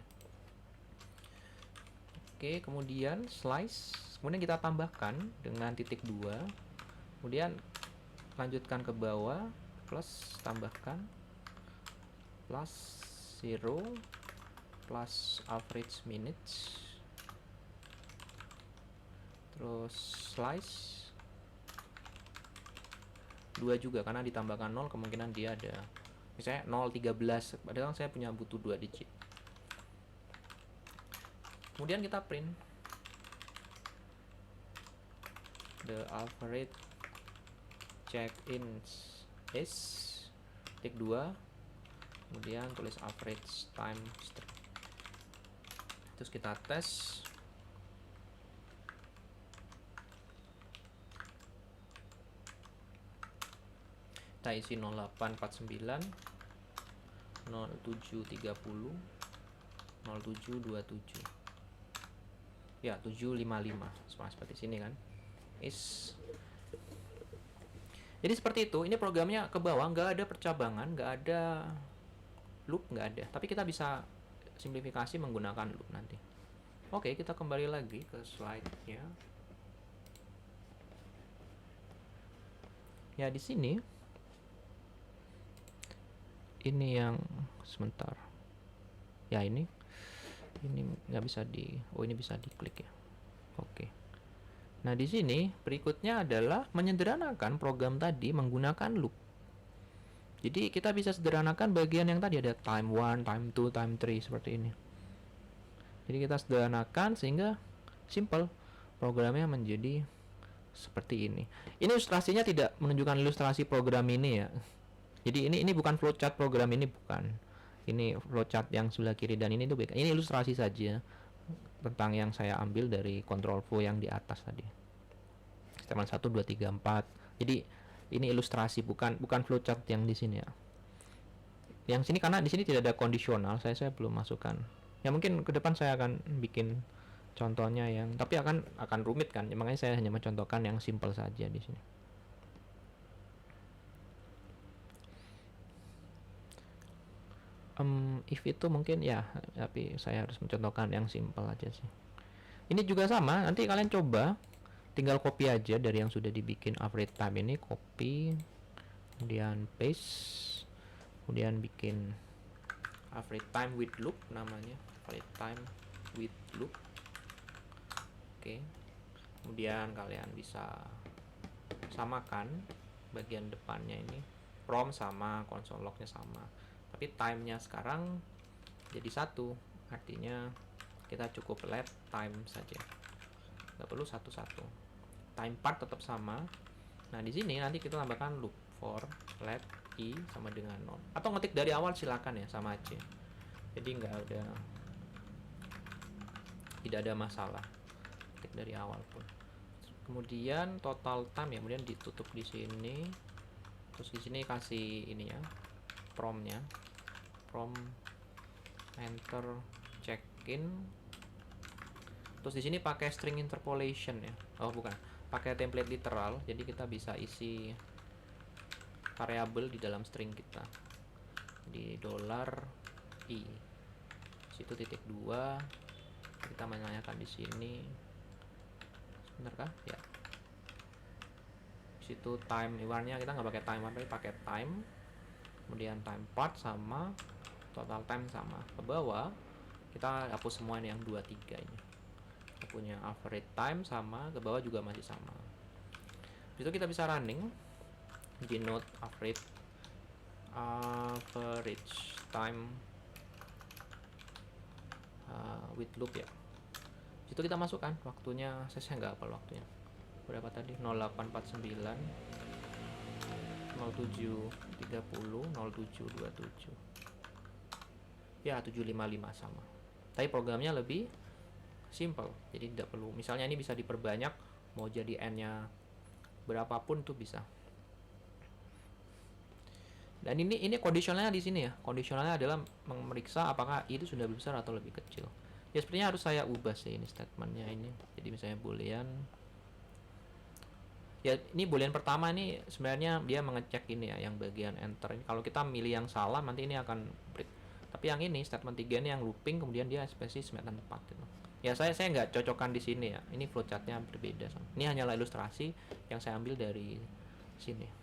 Oke, kemudian slice, kemudian kita tambahkan dengan titik 2. Kemudian lanjutkan ke bawah, plus tambahkan plus 0 plus average minutes, terus slice 2 juga karena ditambahkan 0 kemungkinan dia ada misalnya 013, padahal saya punya butuh 2 digit. Kemudian kita print the average check-ins is titik 2, kemudian tulis average time string. Terus kita tes. Kita isi 0849 0730 0727. Ya 755 seperti sini kan. Jadi seperti itu. Ini programnya ke bawah, nggak ada percabangan, nggak ada loop, nggak ada. Tapi kita bisa simplifikasi menggunakan loop nanti. Oke, kita kembali lagi ke slide-nya. Ya di sini ini yang sebentar. Ya ini nggak bisa ini bisa diklik ya. Oke. Nah di sini berikutnya adalah menyederhanakan program tadi menggunakan loop. Jadi kita bisa sederhanakan bagian yang tadi ada time 1, time 2, time 3 seperti ini. Jadi kita sederhanakan sehingga simple, programnya menjadi seperti ini. Ini ilustrasinya tidak menunjukkan ilustrasi program ini ya. Jadi ini bukan flowchart program ini, bukan. Ini flowchart yang sebelah kiri dan ini tuh beda. Ini ilustrasi saja tentang yang saya ambil dari control flow yang di atas tadi. Statement 1 2 3 4. Jadi ini ilustrasi, bukan flowchart yang di sini ya. Yang sini karena di sini tidak ada kondisional, saya belum masukkan. Ya mungkin ke depan saya akan bikin contohnya yang tapi akan rumit kan. Ya, makanya saya hanya mencontohkan yang simple saja di sini. If itu mungkin ya, tapi saya harus mencontohkan yang simple aja sih. Ini juga sama, nanti kalian coba tinggal copy aja dari yang sudah dibikin average time ini, copy, kemudian paste, kemudian bikin average time with loop namanya, average time with loop. Oke. Kemudian kalian bisa samakan bagian depannya ini, prompt sama console lognya sama, tapi timenya sekarang jadi satu, artinya kita cukup let time saja, nggak perlu satu-satu. Time part tetap sama. Nah di sini nanti kita tambahkan loop for let i sama dengan non, atau ngetik dari awal silakan ya, sama aja, jadi tidak ada masalah ketik dari awal pun. Kemudian total time ya, kemudian ditutup di sini. Terus di sini kasih ini ya, promptnya, prompt enter check in. Terus di sini pakai string interpolation ya. Oh bukan, pakai template literal. Jadi kita bisa isi variabel di dalam string kita. Di $i. Situ titik 2. Kita menanyakan di sini. Benar kah? Ya. Situ time iwarnya kita nggak pakai time tapi pakai time. Kemudian time part sama, total time sama. Ke bawah kita hapus semua yang 2 3 ini. Kita punya average time sama, ke bawah juga masih sama. Itu kita bisa running denote average time with loop ya. Situ kita masukkan waktunya, saya nggak hafal waktunya berapa tadi, 0849 0730 0727 ya, 755 sama. Tapi programnya lebih simple, jadi tidak perlu, misalnya ini bisa diperbanyak mau jadi n nya berapapun tuh bisa. Dan ini kondisionalnya di sini ya. Kondisionalnya adalah memeriksa apakah itu sudah besar atau lebih kecil. Ya sepertinya harus saya ubah sih ini statementnya ini. Jadi misalnya boolean. Ya ini boolean pertama ini sebenarnya dia mengecek ini ya, yang bagian enter ini. Kalau kita milih yang salah nanti ini akan break. Tapi yang ini statement 3 ini yang looping, kemudian dia spesies statement 4 gitu. Ya saya nggak cocokkan di sini ya. Ini flowchartnya berbeda. Ini hanyalah ilustrasi yang saya ambil dari sini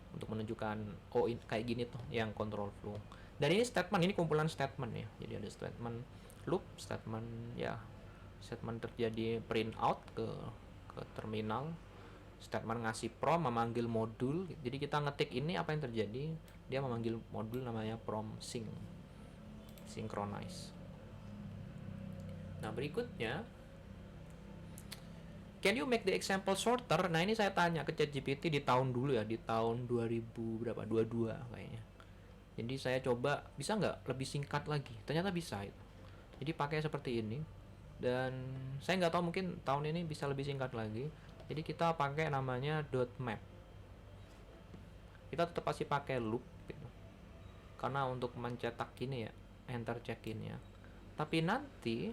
untuk menunjukkan kayak gini tuh yang control flow. Dan ini statement, ini kumpulan statement ya. Jadi ada statement loop, statement ya, statement terjadi print out ke terminal, statement ngasih prompt memanggil modul. Jadi kita ngetik ini apa yang terjadi, dia memanggil modul namanya prompt synchronize. Nah berikutnya, can you make the example shorter? Nah ini saya tanya ke ChatGPT di tahun dulu ya, di tahun 2000 berapa, 22 kayaknya. Jadi saya coba bisa nggak lebih singkat lagi, ternyata bisa itu. Jadi pakai seperti ini, dan saya nggak tahu mungkin tahun ini bisa lebih singkat lagi. Jadi kita pakai namanya .map. Kita tetap pasti pakai loop gitu, karena untuk mencetak ini ya, enter check-in ya. Tapi nanti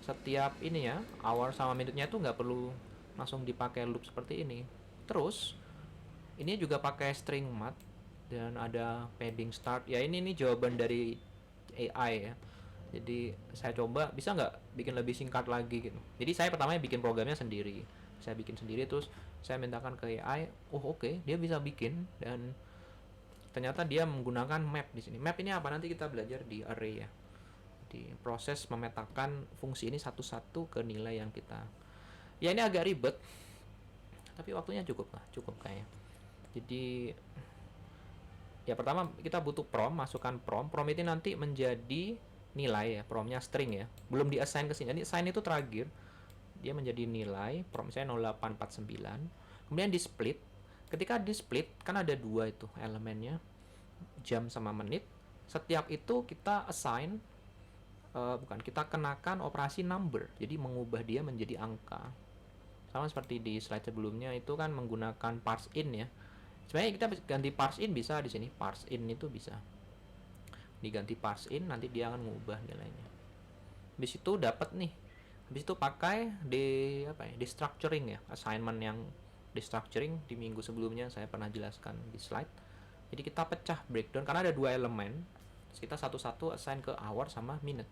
setiap ini ya, hour sama minute-nya itu nggak perlu langsung dipakai loop seperti ini. Terus ini juga pakai string mat dan ada padding start. Ya ini jawaban dari AI ya. Jadi saya coba bisa nggak bikin lebih singkat lagi gitu. Jadi saya pertamanya bikin programnya sendiri. Saya bikin sendiri terus saya mintakan ke AI. Oh oke, dia bisa bikin dan ternyata dia menggunakan map di sini. Map ini apa, nanti kita belajar di array ya. Di proses memetakan fungsi ini satu-satu ke nilai yang kita. Ya ini agak ribet, tapi waktunya cukup lah, cukup kayaknya. Jadi ya pertama kita butuh prom, masukkan prom. Prom ini nanti menjadi nilai ya, promnya string ya. Belum di assign ke sini. Jadi assign itu terakhir. Dia menjadi nilai, prom saya 0849. Kemudian di split. Ketika di split kan ada dua itu elemennya, jam sama menit. Setiap itu kita assign bukan, kita kenakan operasi number. Jadi mengubah dia menjadi angka. Sama seperti di slide sebelumnya itu kan menggunakan parse in ya. Sebenarnya kita ganti parse in bisa di sini. Parse in itu bisa diganti parse in, nanti dia akan mengubah nilainya. Habis itu dapat nih. Habis itu pakai di apa ya? Destructuring ya. Assignment yang destructuring di minggu sebelumnya saya pernah jelaskan di slide. Jadi kita pecah breakdown karena ada dua elemen. Terus kita satu-satu assign ke hour sama minute.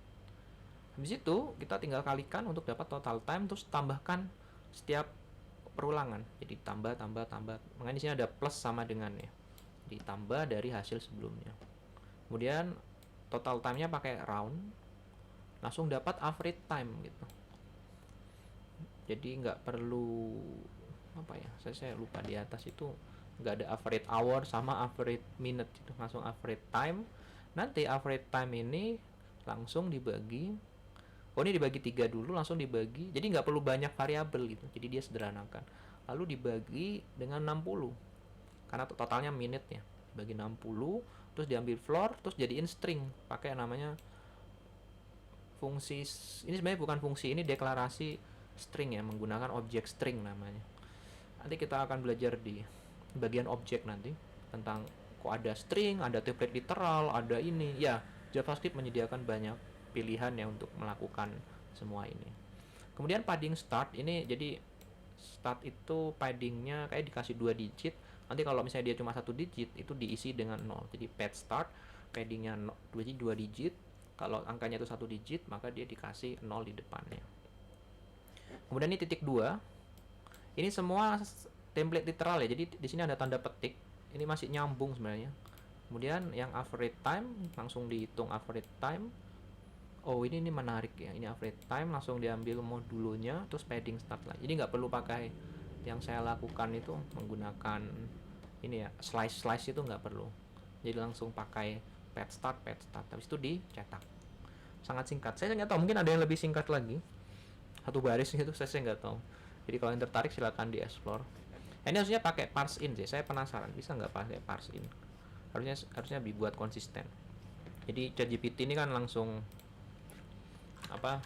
Habis itu kita tinggal kalikan untuk dapat total time, terus tambahkan setiap perulangan. Jadi tambah. Makanya di sini ada plus sama dengan ya. Ditambah dari hasil sebelumnya. Kemudian total time-nya pakai round. Langsung dapat average time gitu. Jadi nggak perlu apa ya? Saya lupa di atas itu nggak ada average hour sama average minute gitu. Langsung average time. Nanti average time ini langsung dibagi. Oh ini dibagi 3 dulu, langsung dibagi. Jadi nggak perlu banyak variabel gitu. Jadi dia sederhanakan. Lalu dibagi dengan 60. Karena totalnya minute ya. Dibagi 60, terus diambil floor, terus jadiin string. Pakai namanya fungsi. Ini sebenarnya bukan fungsi, ini deklarasi string ya. Menggunakan objek string namanya. Nanti kita akan belajar di bagian objek nanti. Tentang kok ada string, ada template literal, ada ini. Ya, JavaScript menyediakan banyak pilihan ya untuk melakukan semua ini. Kemudian padding start ini, jadi start itu paddingnya kayak dikasih 2 digit. Nanti kalau misalnya dia cuma 1 digit itu diisi dengan 0. Jadi pad start paddingnya 2 digit. Kalau angkanya itu 1 digit maka dia dikasih 0 di depannya. Kemudian ini titik 2. Ini semua template literal ya. Jadi di sini ada tanda petik. Ini masih nyambung sebenarnya. Kemudian yang average time langsung dihitung average time. Oh ini menarik ya, ini average time langsung diambil modulonya, terus padding start lagi. Jadi nggak perlu pakai yang saya lakukan itu menggunakan ini ya, slice itu nggak perlu. Jadi langsung pakai pad start, habis itu dicetak. Sangat singkat. Saya nggak tahu, mungkin ada yang lebih singkat lagi. Satu baris itu saya nggak tahu. Jadi kalau yang tertarik silakan di explore. Ini harusnya pakai parse in sih. Saya penasaran bisa nggak pakai parse in. Harusnya dibuat konsisten. Jadi ChatGPT ini kan langsung apa,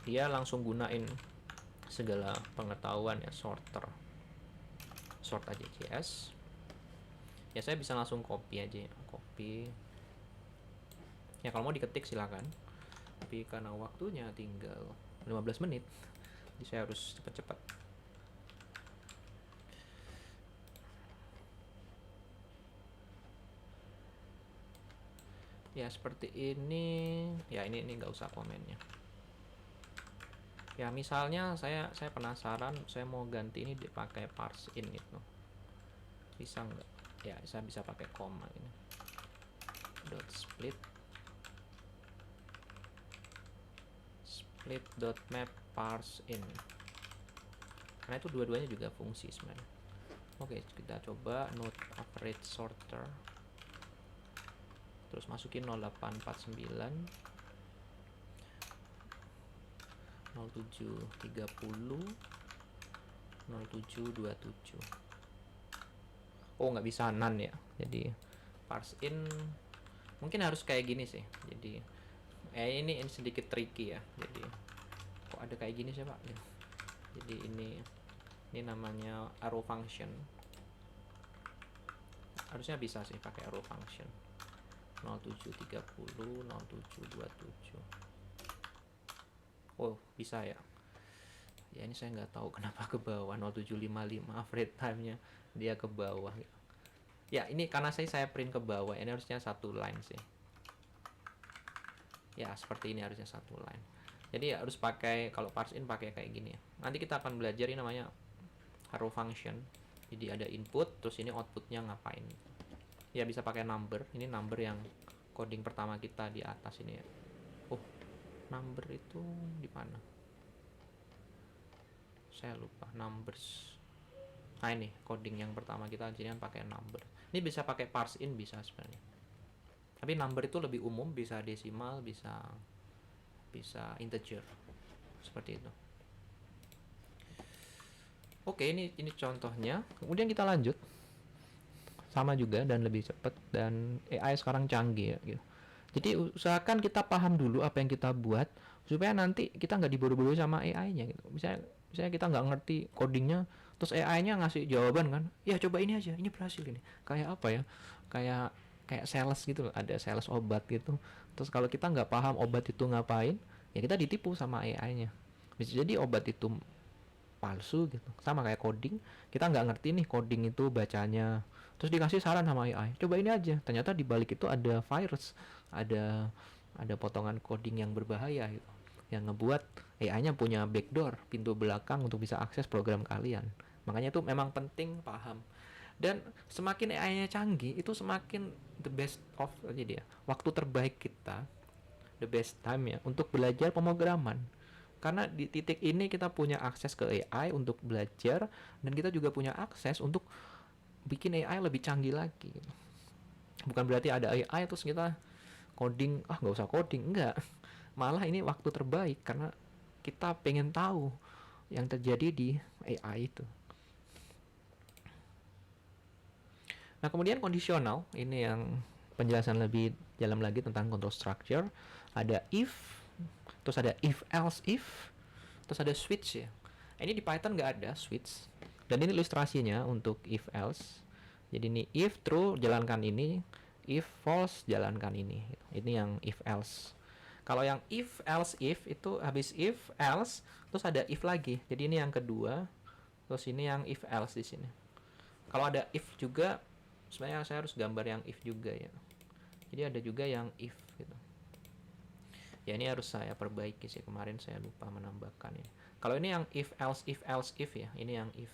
dia langsung gunain segala pengetahuan ya, sort aja JS ya. Saya bisa langsung copy aja ya, copy ya. Kalau mau diketik silakan, tapi karena waktunya tinggal 15 menit jadi saya harus cepat-cepat. Ya seperti ini ya. Ini nggak usah komennya ya. Misalnya saya penasaran, saya mau ganti ini dipakai parse in itu, bisa nggak ya? Saya bisa pakai koma ini dot split dot map parse in, karena itu dua-duanya juga fungsi sebenarnya. Oke, kita coba node average sorter, terus masukin 0849 0730 0727. Oh nggak bisa none ya. Jadi parse in mungkin harus kayak gini sih. Jadi ini sedikit tricky ya. Jadi kok ada kayak gini sih pak. Jadi ini namanya arrow function. Harusnya bisa sih pakai arrow function 0730 0727. Oh bisa ya. Ya ini saya nggak tahu kenapa ke bawah 0755 average time-nya dia ke bawah. Ya ini karena saya print ke bawah, ini harusnya satu line sih. Ya seperti ini harusnya satu line. Jadi harus pakai, kalau parse in pakai kayak gini ya. Nanti kita akan belajar ini namanya row function. Jadi ada input, terus ini outputnya ngapain. Ya bisa pakai number. Ini number yang coding pertama kita di atas ini ya. Oh, number itu di mana? Saya lupa numbers. Nah ini coding yang pertama kita di sini kan pakai number. Ini bisa pakai parse in bisa sebenarnya. Tapi number itu lebih umum, bisa desimal, bisa integer. Seperti itu. Oke, ini contohnya. Kemudian kita lanjut. Sama juga dan lebih cepat, dan AI sekarang canggih ya gitu. Jadi usahakan kita paham dulu apa yang kita buat supaya nanti kita nggak diburu-buru sama AI-nya gitu. Misalnya kita nggak ngerti codingnya, terus AI-nya ngasih jawaban kan, ya coba ini aja, ini berhasil ini. Kayak apa ya? Kayak sales gitu loh, ada sales obat gitu. Terus kalau kita nggak paham obat itu ngapain, ya kita ditipu sama AI-nya. Bisa jadi obat itu palsu gitu, sama kayak coding, kita nggak ngerti nih coding itu bacanya, terus dikasih saran sama AI, coba ini aja, ternyata di balik itu ada virus, ada potongan coding yang berbahaya gitu, yang ngebuat AI-nya punya backdoor, pintu belakang untuk bisa akses program kalian. Makanya itu memang penting paham. Dan semakin AI-nya canggih, itu semakin the best of aja dia, waktu terbaik kita, the best time ya untuk belajar pemrograman. Karena di titik ini kita punya akses ke AI untuk belajar, dan kita juga punya akses untuk bikin AI lebih canggih lagi. Bukan berarti ada AI terus kita coding, nggak usah coding, enggak. Malah ini waktu terbaik karena kita pengen tahu yang terjadi di AI itu. Nah kemudian kondisional, ini yang penjelasan lebih dalam lagi tentang control structure. Ada if, terus ada if else if, terus ada switch ya. Ini di Python nggak ada switch, dan ini ilustrasinya untuk if else. Jadi ini if true jalankan ini, if false jalankan ini. Ini yang if else. Kalau yang if else if itu habis if else terus ada if lagi. Jadi ini yang kedua, terus ini yang if else di sini. Kalau ada if juga, sebenarnya saya harus gambar yang if juga ya. Jadi ada juga yang if gitu. Ya ini harus saya perbaiki sih, kemarin saya lupa menambahkan ya. Kalau ini yang if else if ya, ini yang if.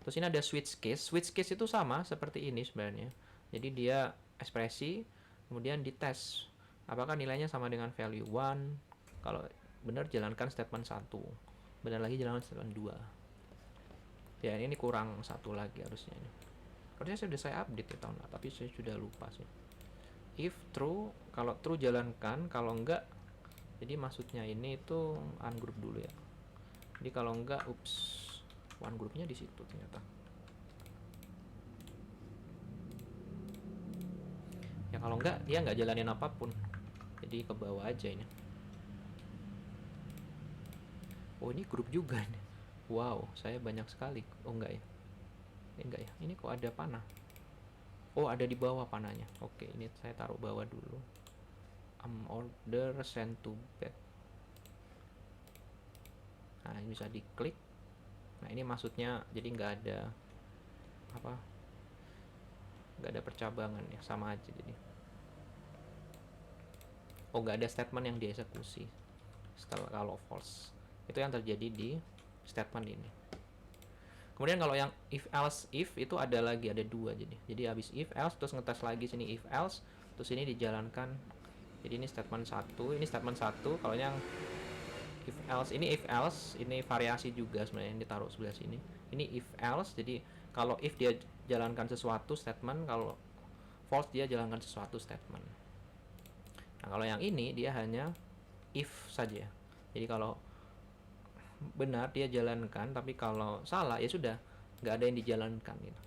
Terus ini ada switch case. Switch case itu sama seperti ini sebenarnya. Jadi dia ekspresi, kemudian dites apakah nilainya sama dengan value 1. Kalau benar jalankan statement 1, benar lagi jalankan statement 2. Ya ini kurang satu lagi harusnya ini. Harusnya sudah saya update ya tahun lalu, tapi saya sudah lupa sih. If true, kalau true jalankan, kalau enggak, jadi maksudnya ini itu ungroup dulu ya. Jadi kalau enggak, one groupnya di situ ternyata. Ya kalau enggak, dia nggak jalanin apapun. Jadi ke bawah aja ini. Oh ini grup juga nih. Wow, saya banyak sekali. Oh enggak ya? Enggak ya? Ini kok ada panah? Oh ada di bawah panahnya. Oke, ini saya taruh bawah dulu. Order send to back. Nah ini bisa diklik. Nah ini maksudnya jadi nggak ada apa? Nggak ada percabangan ya, sama aja jadi. Oh nggak ada statement yang dieksekusi setelah kalau false. Itu yang terjadi di statement ini. Kemudian kalau yang if else if itu ada lagi, ada dua jadi habis if else terus ngetes lagi sini if else, terus ini dijalankan. Jadi ini statement 1, ini statement 1. Kalau yang if else ini variasi juga sebenarnya yang ditaruh sebelah sini. Ini if else, jadi kalau if dia jalankan sesuatu statement, kalau false dia jalankan sesuatu statement. Nah kalau yang ini dia hanya if saja. Jadi kalau benar dia jalankan, tapi kalau salah ya sudah nggak ada yang dijalankan gitu.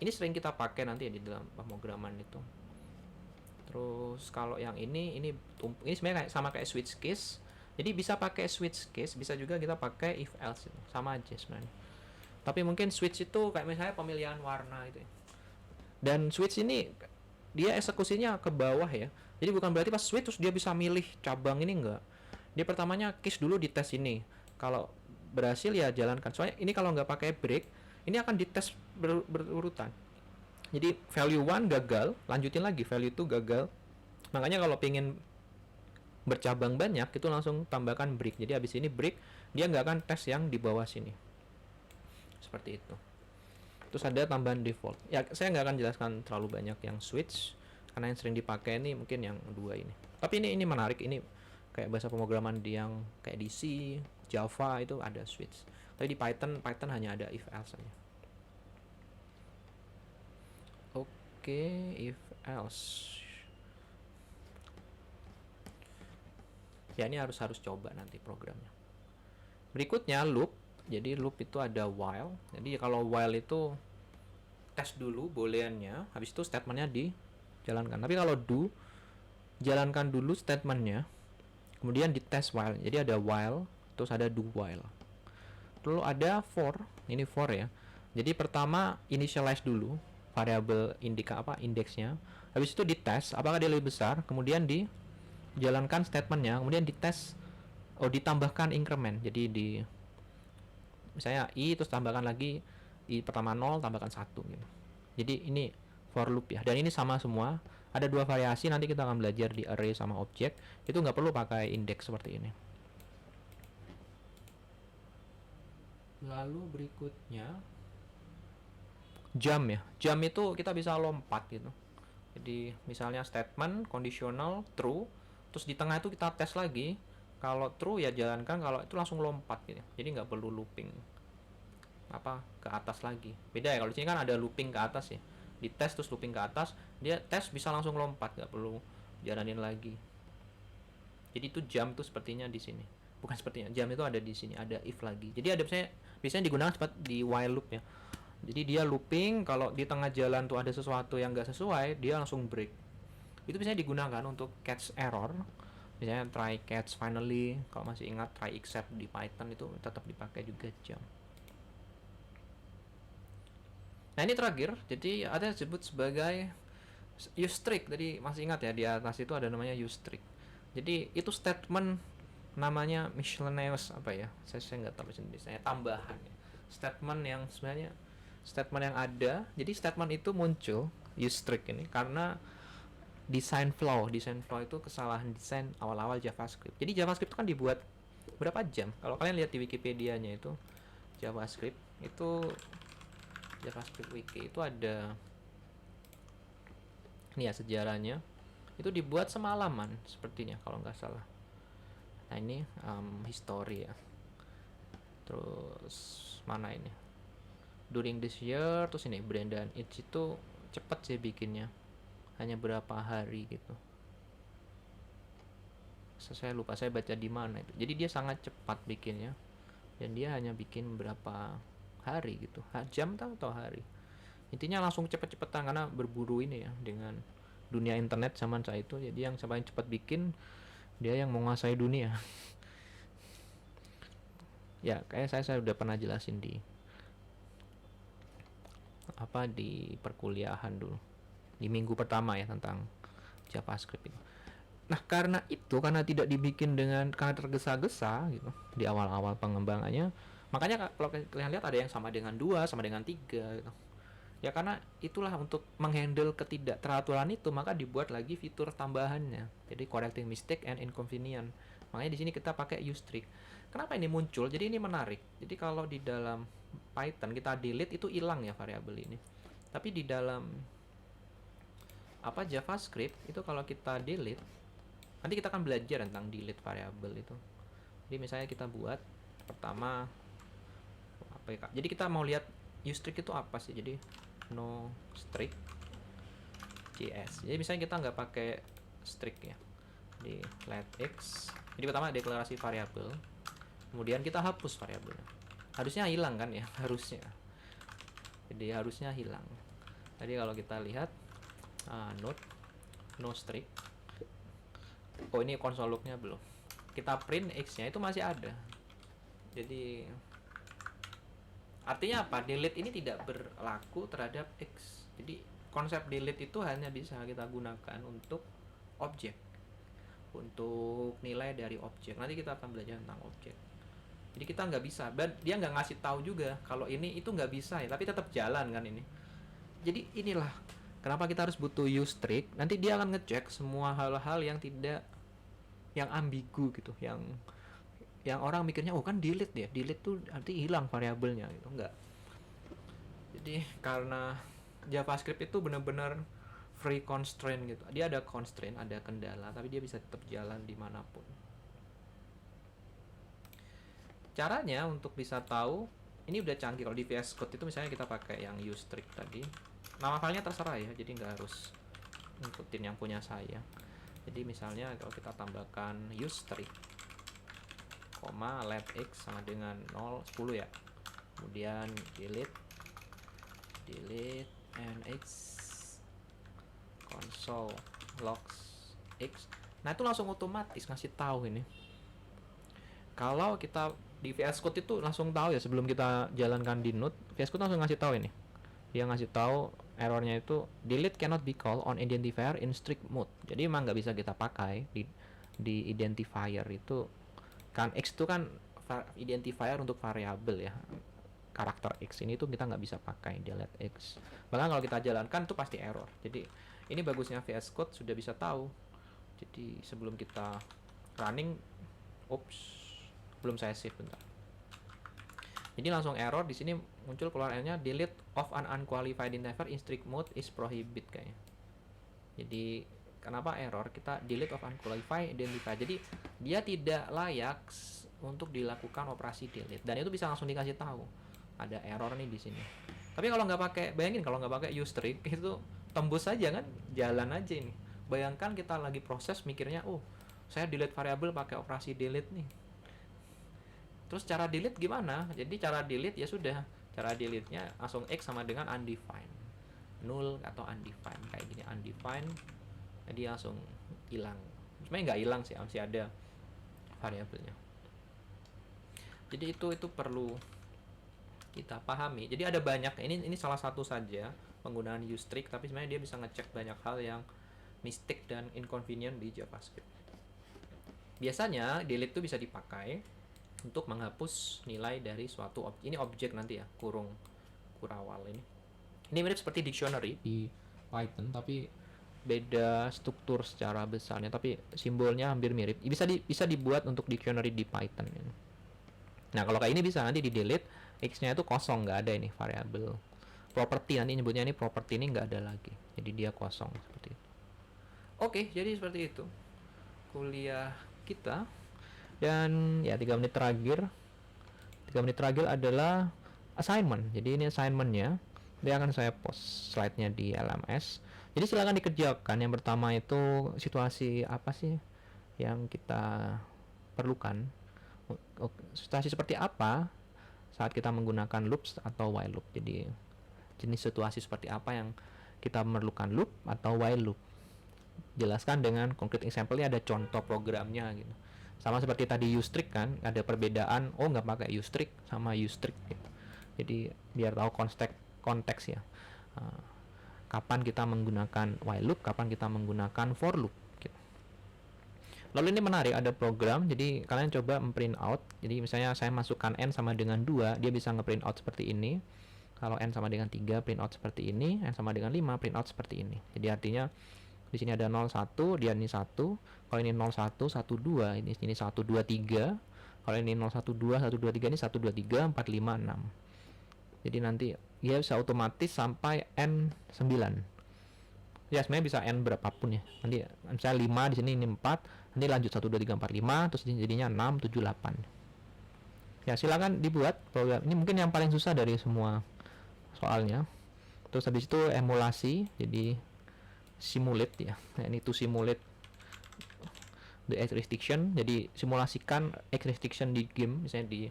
Ini sering kita pakai nanti ya di dalam pemrograman itu. Terus kalau yang ini sebenarnya sama kayak switch case. Jadi bisa pakai switch case, bisa juga kita pakai if else itu. Sama aja sebenarnya. Tapi mungkin switch itu kayak misalnya pemilihan warna gitu ya. Dan switch ini dia eksekusinya ke bawah ya. Jadi bukan berarti pas switch terus dia bisa milih cabang, ini enggak. Dia pertamanya case dulu di tes ini. Kalau berhasil ya jalankan. Soalnya ini kalau nggak pakai break, ini akan dites berurutan. Jadi value 1 gagal, lanjutin lagi value 2 gagal. Makanya kalau pengen bercabang banyak itu langsung tambahkan break. Jadi habis ini break, dia nggak akan tes yang di bawah sini. Seperti itu. Terus ada tambahan default. Ya saya nggak akan jelaskan terlalu banyak yang switch karena yang sering dipakai ini mungkin yang dua ini. Tapi ini menarik, ini kayak bahasa pemrograman yang kayak di C, Java itu ada switch. Tapi di Python hanya ada if else saja. Oke, if else. Ya ini harus coba nanti programnya. Berikutnya loop. Jadi loop itu ada while. Jadi kalau while itu tes dulu booleannya, habis itu statementnya dijalankan. Tapi kalau do, jalankan dulu statementnya, kemudian dites while. Jadi ada while, terus ada do while. Lalu ada for, ini for ya. Jadi pertama initialize dulu variabel indeksnya. Habis itu dites apakah dia lebih besar, kemudian dijalankan statementnya, kemudian dites ditambahkan increment. Jadi di misalnya i terus tambahkan lagi i pertama 0 tambahkan 1 gitu. Jadi ini for loop ya. Dan ini sama semua. Ada dua variasi, nanti kita akan belajar di array sama objek. Itu nggak perlu pakai indeks seperti ini. Lalu berikutnya jump ya. Jump itu kita bisa lompat gitu. Jadi misalnya statement conditional true, terus di tengah itu kita tes lagi. Kalau true ya jalankan, kalau itu langsung lompat gitu. Jadi nggak perlu looping ke atas lagi. Beda ya, kalau di sini kan ada looping ke atas ya. Di tes terus looping ke atas, dia tes bisa langsung lompat, nggak perlu jalanin lagi. Jadi itu jump tuh sepertinya di sini. Bukan sepertinya, jump itu ada di sini, ada if lagi. Jadi ada biasanya digunakan seperti di while loop ya. Jadi dia looping, kalau di tengah jalan tuh ada sesuatu yang nggak sesuai, dia langsung break. Itu biasanya digunakan untuk catch error. Misalnya try catch finally, kalau masih ingat try except di Python itu tetap dipakai juga jump. Nah ini terakhir, jadi ada disebut sebagai use strict. Jadi masih ingat ya, di atas itu ada namanya use strict. Jadi itu statement namanya miscellaneous apa ya? Saya nggak tahu sendiri. Saya tambahan ya. Statement yang sebenarnya statement yang ada. Jadi statement itu muncul use strict ini karena design flaw itu kesalahan desain awal-awal JavaScript. Jadi JavaScript itu kan dibuat berapa jam? Kalau kalian lihat di Wikipedia-nya itu JavaScript itu JavaScript Wiki itu ada ini ya sejarahnya, itu dibuat semalaman sepertinya kalau nggak salah. Nah ini history ya. Terus mana ini during this year, terus ini Brendan Eich itu cepet sih bikinnya, hanya berapa hari gitu. Saya lupa saya baca di mana itu. Jadi dia sangat cepat bikinnya dan dia hanya bikin berapa hari gitu, jam atau hari. Intinya langsung cepet-cepetan karena berburu ini ya dengan dunia internet zaman saat itu. Jadi yang paling cepat bikin dia yang menguasai dunia. Ya kayak saya udah pernah jelasin di perkuliahan dulu di minggu pertama ya tentang JavaScript itu. Nah karena tidak dibikin karena tergesa-gesa gitu di awal-awal pengembangannya, makanya kalau kalian lihat ada yang sama dengan 2, sama dengan 3 gitu. Ya karena itulah untuk menghandle ketidakteraturan itu, maka dibuat lagi fitur tambahannya. Jadi correcting mistake and inconvenient. Makanya di sini kita pakai use strict. Kenapa ini muncul? Jadi ini menarik. Jadi kalau di dalam Python kita delete itu hilang ya variabel ini. Tapi di dalam JavaScript itu kalau kita delete, nanti kita akan belajar tentang delete variabel itu. Jadi misalnya kita buat pertama jadi kita mau lihat use strict itu apa sih. Jadi no strict JS. Jadi misalnya kita nggak pakai strict ya. Jadi let x. Jadi pertama deklarasi variabel. Kemudian kita hapus variabelnya. Harusnya hilang kan ya, harusnya. Jadi harusnya hilang. Tadi kalau kita lihat no strict. Oh ini console lognya belum. Kita print x-nya itu masih ada. Jadi artinya apa? Delete ini tidak berlaku terhadap x. Jadi konsep delete itu hanya bisa kita gunakan untuk objek. untuk nilai dari objek. Nanti kita akan belajar tentang objek. Jadi kita nggak bisa, dia nggak ngasih tahu juga kalau ini itu nggak bisa ya, tapi tetap jalan kan ini. Jadi inilah kenapa kita harus butuh use strict. Nanti dia akan ngecek semua hal-hal yang tidak, yang ambigu gitu, yang orang mikirnya oh kan delete tuh arti hilang variabelnya gitu. Enggak. Jadi karena JavaScript itu benar-benar free constraint gitu, dia ada constraint, ada kendala, tapi dia bisa tetap jalan dimanapun. Caranya untuk bisa tahu ini udah canggih. Kalau di VS Code itu misalnya kita pakai yang use strict tadi, nama filenya terserah ya, jadi nggak harus ngikutin yang punya saya. Jadi misalnya kalau kita tambahkan use strict let x sama dengan 0 10 ya, kemudian delete nx console logs x, nah itu langsung otomatis ngasih tahu ini. Kalau kita di VS Code itu langsung tahu ya, sebelum kita jalankan di Node, VS Code langsung ngasih tahu ini. Dia ngasih tahu errornya itu delete cannot be called on identifier in strict mode. Jadi emang nggak bisa kita pakai di identifier itu kan. X itu kan identifier untuk variabel ya, karakter X ini tuh kita nggak bisa pakai delete X. Bahkan kalau kita jalankan itu pasti error. Jadi ini bagusnya VS Code sudah bisa tahu. Jadi sebelum kita running, belum saya save, bentar. Jadi langsung error di sini muncul keluar errornya delete of an unqualified identifier in strict mode is prohibit kayaknya. Jadi kenapa error? Kita delete of unqualified identifier. Jadi dia tidak layak untuk dilakukan operasi delete, dan itu bisa langsung dikasih tahu ada error nih di sini. Tapi kalau nggak pakai, bayangin kalau nggak pakai use strict itu tembus aja kan, jalan aja ini. Bayangkan kita lagi proses mikirnya, oh saya delete variabel pakai operasi delete nih. Terus cara delete gimana? Jadi cara delete ya sudah, cara delete-nya langsung x sama dengan undefined, null atau undefined kayak gini, undefined. Jadi langsung hilang. Sebenarnya nggak hilang sih, masih ada variabelnya. Jadi itu perlu kita pahami. Jadi ada banyak, ini salah satu saja penggunaan use strict, tapi sebenarnya dia bisa ngecek banyak hal yang mistake dan inconvenient di JavaScript. Biasanya delete itu bisa dipakai untuk menghapus nilai dari suatu objek. Ini objek nanti ya, kurung kurawal ini. Ini mirip seperti dictionary di Python, tapi beda struktur secara besarnya, tapi simbolnya hampir mirip. Bisa dibuat untuk dictionary di Python. Nah kalau kayak ini bisa nanti di delete, x-nya itu kosong, nggak ada ini variabel. Property nanti nyebutnya ini property, ini nggak ada lagi, jadi dia kosong seperti itu. Oke, jadi seperti itu kuliah kita. Dan ya 3 menit terakhir adalah assignment. Jadi ini assignmentnya, dia akan saya post slide-nya di LMS. Jadi silakan dikerjakan. Yang pertama itu situasi apa sih yang kita perlukan, situasi seperti apa saat kita menggunakan loops atau while loop. Jadi jenis situasi seperti apa yang kita memerlukan loop atau while loop. Jelaskan dengan konkret example-nya, ada contoh programnya gitu. Sama seperti tadi use strict kan, ada perbedaan, oh nggak pakai use strict sama use strict gitu. Jadi biar tahu konteks ya, kapan kita menggunakan while loop, kapan kita menggunakan for loop gitu. Lalu ini menarik, ada program, jadi kalian coba print out. Jadi misalnya saya masukkan n sama dengan 2, dia bisa nge-print out seperti ini. Kalau n sama dengan 3, print out seperti ini. N sama dengan 5, print out seperti ini. Jadi artinya di sini ada 01, dia ini 1. Kalau ini 01, 12, ini 1, 2, 3. Kalau ini 012, 1, 2, 3, ini 1, 2, 3, 4, 5, 6. Jadi nanti dia bisa otomatis sampai n 9. Ya sebenarnya bisa n berapapun ya. Nanti misalnya 5 di sini, ini 4, nanti lanjut 1, 2, 3, 4, 5, terus jadinya 6, 7, 8. Ya silakan dibuat program. Ini mungkin yang paling susah dari semua soalnya. Terus habis itu emulasi, jadi simulate ya. Nah, ini to simulate the X restriction. Jadi simulasikan X restriction di game. Misalnya di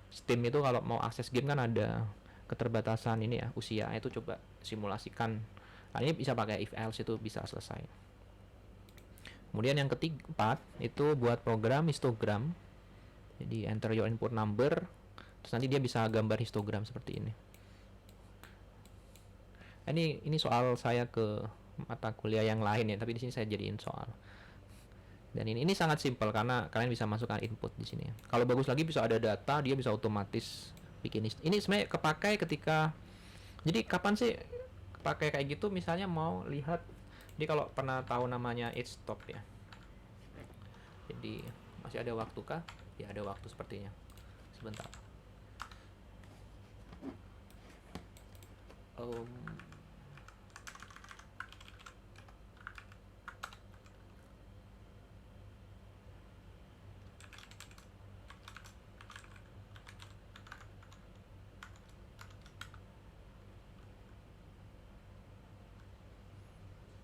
Steam itu kalau mau akses game kan ada keterbatasan ini ya, usia. Itu coba simulasikan. Nah, ini bisa pakai if else, itu bisa selesai. Kemudian yang keempat itu buat program histogram. Jadi enter your input number, terus nanti dia bisa gambar histogram seperti ini. Ini soal saya ke mata kuliah yang lain ya, tapi di sini saya jadiin soal. Dan ini sangat simpel karena kalian bisa masukkan input di sini. Kalau bagus lagi bisa ada data, dia bisa otomatis bikin ini sebenarnya kepakai ketika, jadi kapan sih pakai kayak gitu, misalnya mau lihat, jadi kalau pernah tahu namanya age stop ya, jadi masih ada waktu kah? Ya ada waktu sepertinya. Sebentar. um,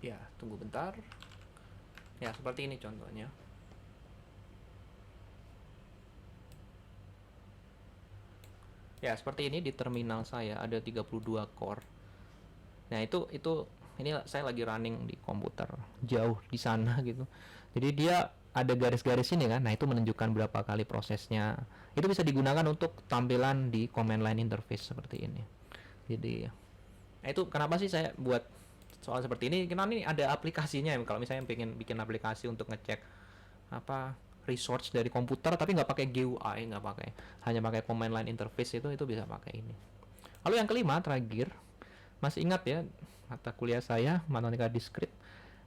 ya tunggu bentar. Ya seperti ini contohnya. Ya seperti ini di terminal saya ada 32 core. Nah itu ini saya lagi running di komputer jauh di sana gitu. Jadi dia ada garis-garis ini kan. Nah itu menunjukkan berapa kali prosesnya. Itu bisa digunakan untuk tampilan di command line interface seperti ini. Jadi nah itu kenapa sih saya buat soal seperti ini? Karena ini ada aplikasinya. Kalau misalnya pengen bikin aplikasi untuk ngecek apa resource dari komputer tapi nggak pakai GUI, nggak pakai, hanya pakai command line interface, itu bisa pakai ini. Lalu yang kelima terakhir, masih ingat ya mata kuliah saya matematika diskrit.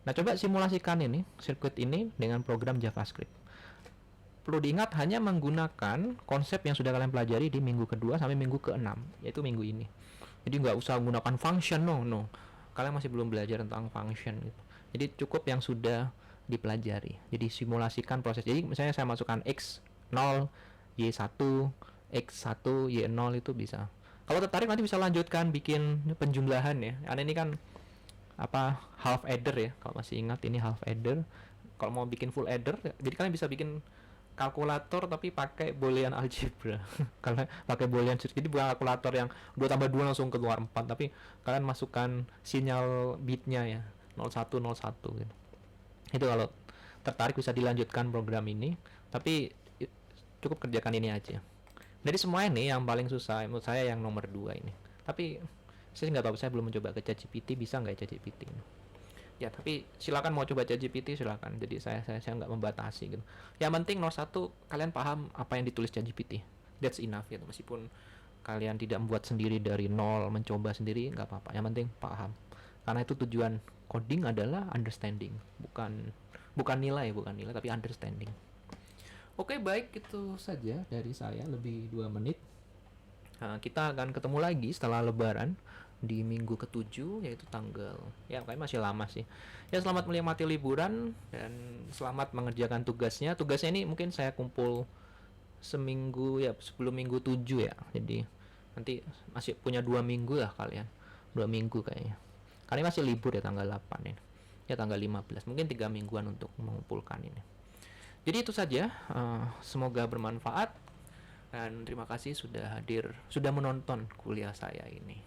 Nah coba simulasikan ini sirkuit ini dengan program JavaScript. Perlu diingat hanya menggunakan konsep yang sudah kalian pelajari di minggu kedua sampai minggu ke-6, yaitu minggu ini. Jadi nggak usah menggunakan function, no. Kalian masih belum belajar tentang function gitu. Jadi cukup yang sudah dipelajari. Jadi simulasikan proses. Jadi misalnya saya masukkan x0, y1, x1, y0 itu bisa. Kalau tertarik nanti bisa lanjutkan bikin penjumlahan ya. Karena ini kan apa half adder ya. Kalau masih ingat ini half adder. Kalau mau bikin full adder, jadi kalian bisa bikin kalkulator tapi pakai boolean algebra. Kalau pakai boolean search, jadi bukan kalkulator yang 2 tambah 2 langsung keluar 4, tapi kalian masukkan sinyal bitnya ya 0101 gitu. Itu kalau tertarik bisa dilanjutkan program ini, tapi cukup kerjakan ini aja. Dari semua ini yang paling susah menurut saya yang nomor 2 ini. Tapi saya nggak tahu, saya belum mencoba ke ChatGPT, bisa nggak ChatGPT ini. Ya tapi silakan mau coba ChatGPT silakan. Jadi saya nggak membatasi gitu. Yang penting nomor 1 kalian paham apa yang ditulis ChatGPT. That's enough gitu. Meskipun kalian tidak membuat sendiri dari nol, mencoba sendiri nggak apa-apa. Yang penting paham. Karena itu tujuan coding adalah understanding, bukan nilai tapi understanding. Oke, baik, itu saja dari saya, lebih 2 menit. Nah, kita akan ketemu lagi setelah lebaran di minggu ke-7, yaitu tanggal, ya kayaknya masih lama sih. Ya selamat menikmati liburan dan selamat mengerjakan tugasnya. Tugasnya ini mungkin saya kumpul seminggu ya sebelum minggu 7 ya. Jadi nanti masih punya 2 minggu lah kalian. 2 minggu kayaknya. Karena masih libur ya tanggal 8 ini. Ya tanggal 15. Mungkin 3 mingguan untuk mengumpulkan ini. Jadi itu saja, semoga bermanfaat dan terima kasih sudah hadir, sudah menonton kuliah saya ini.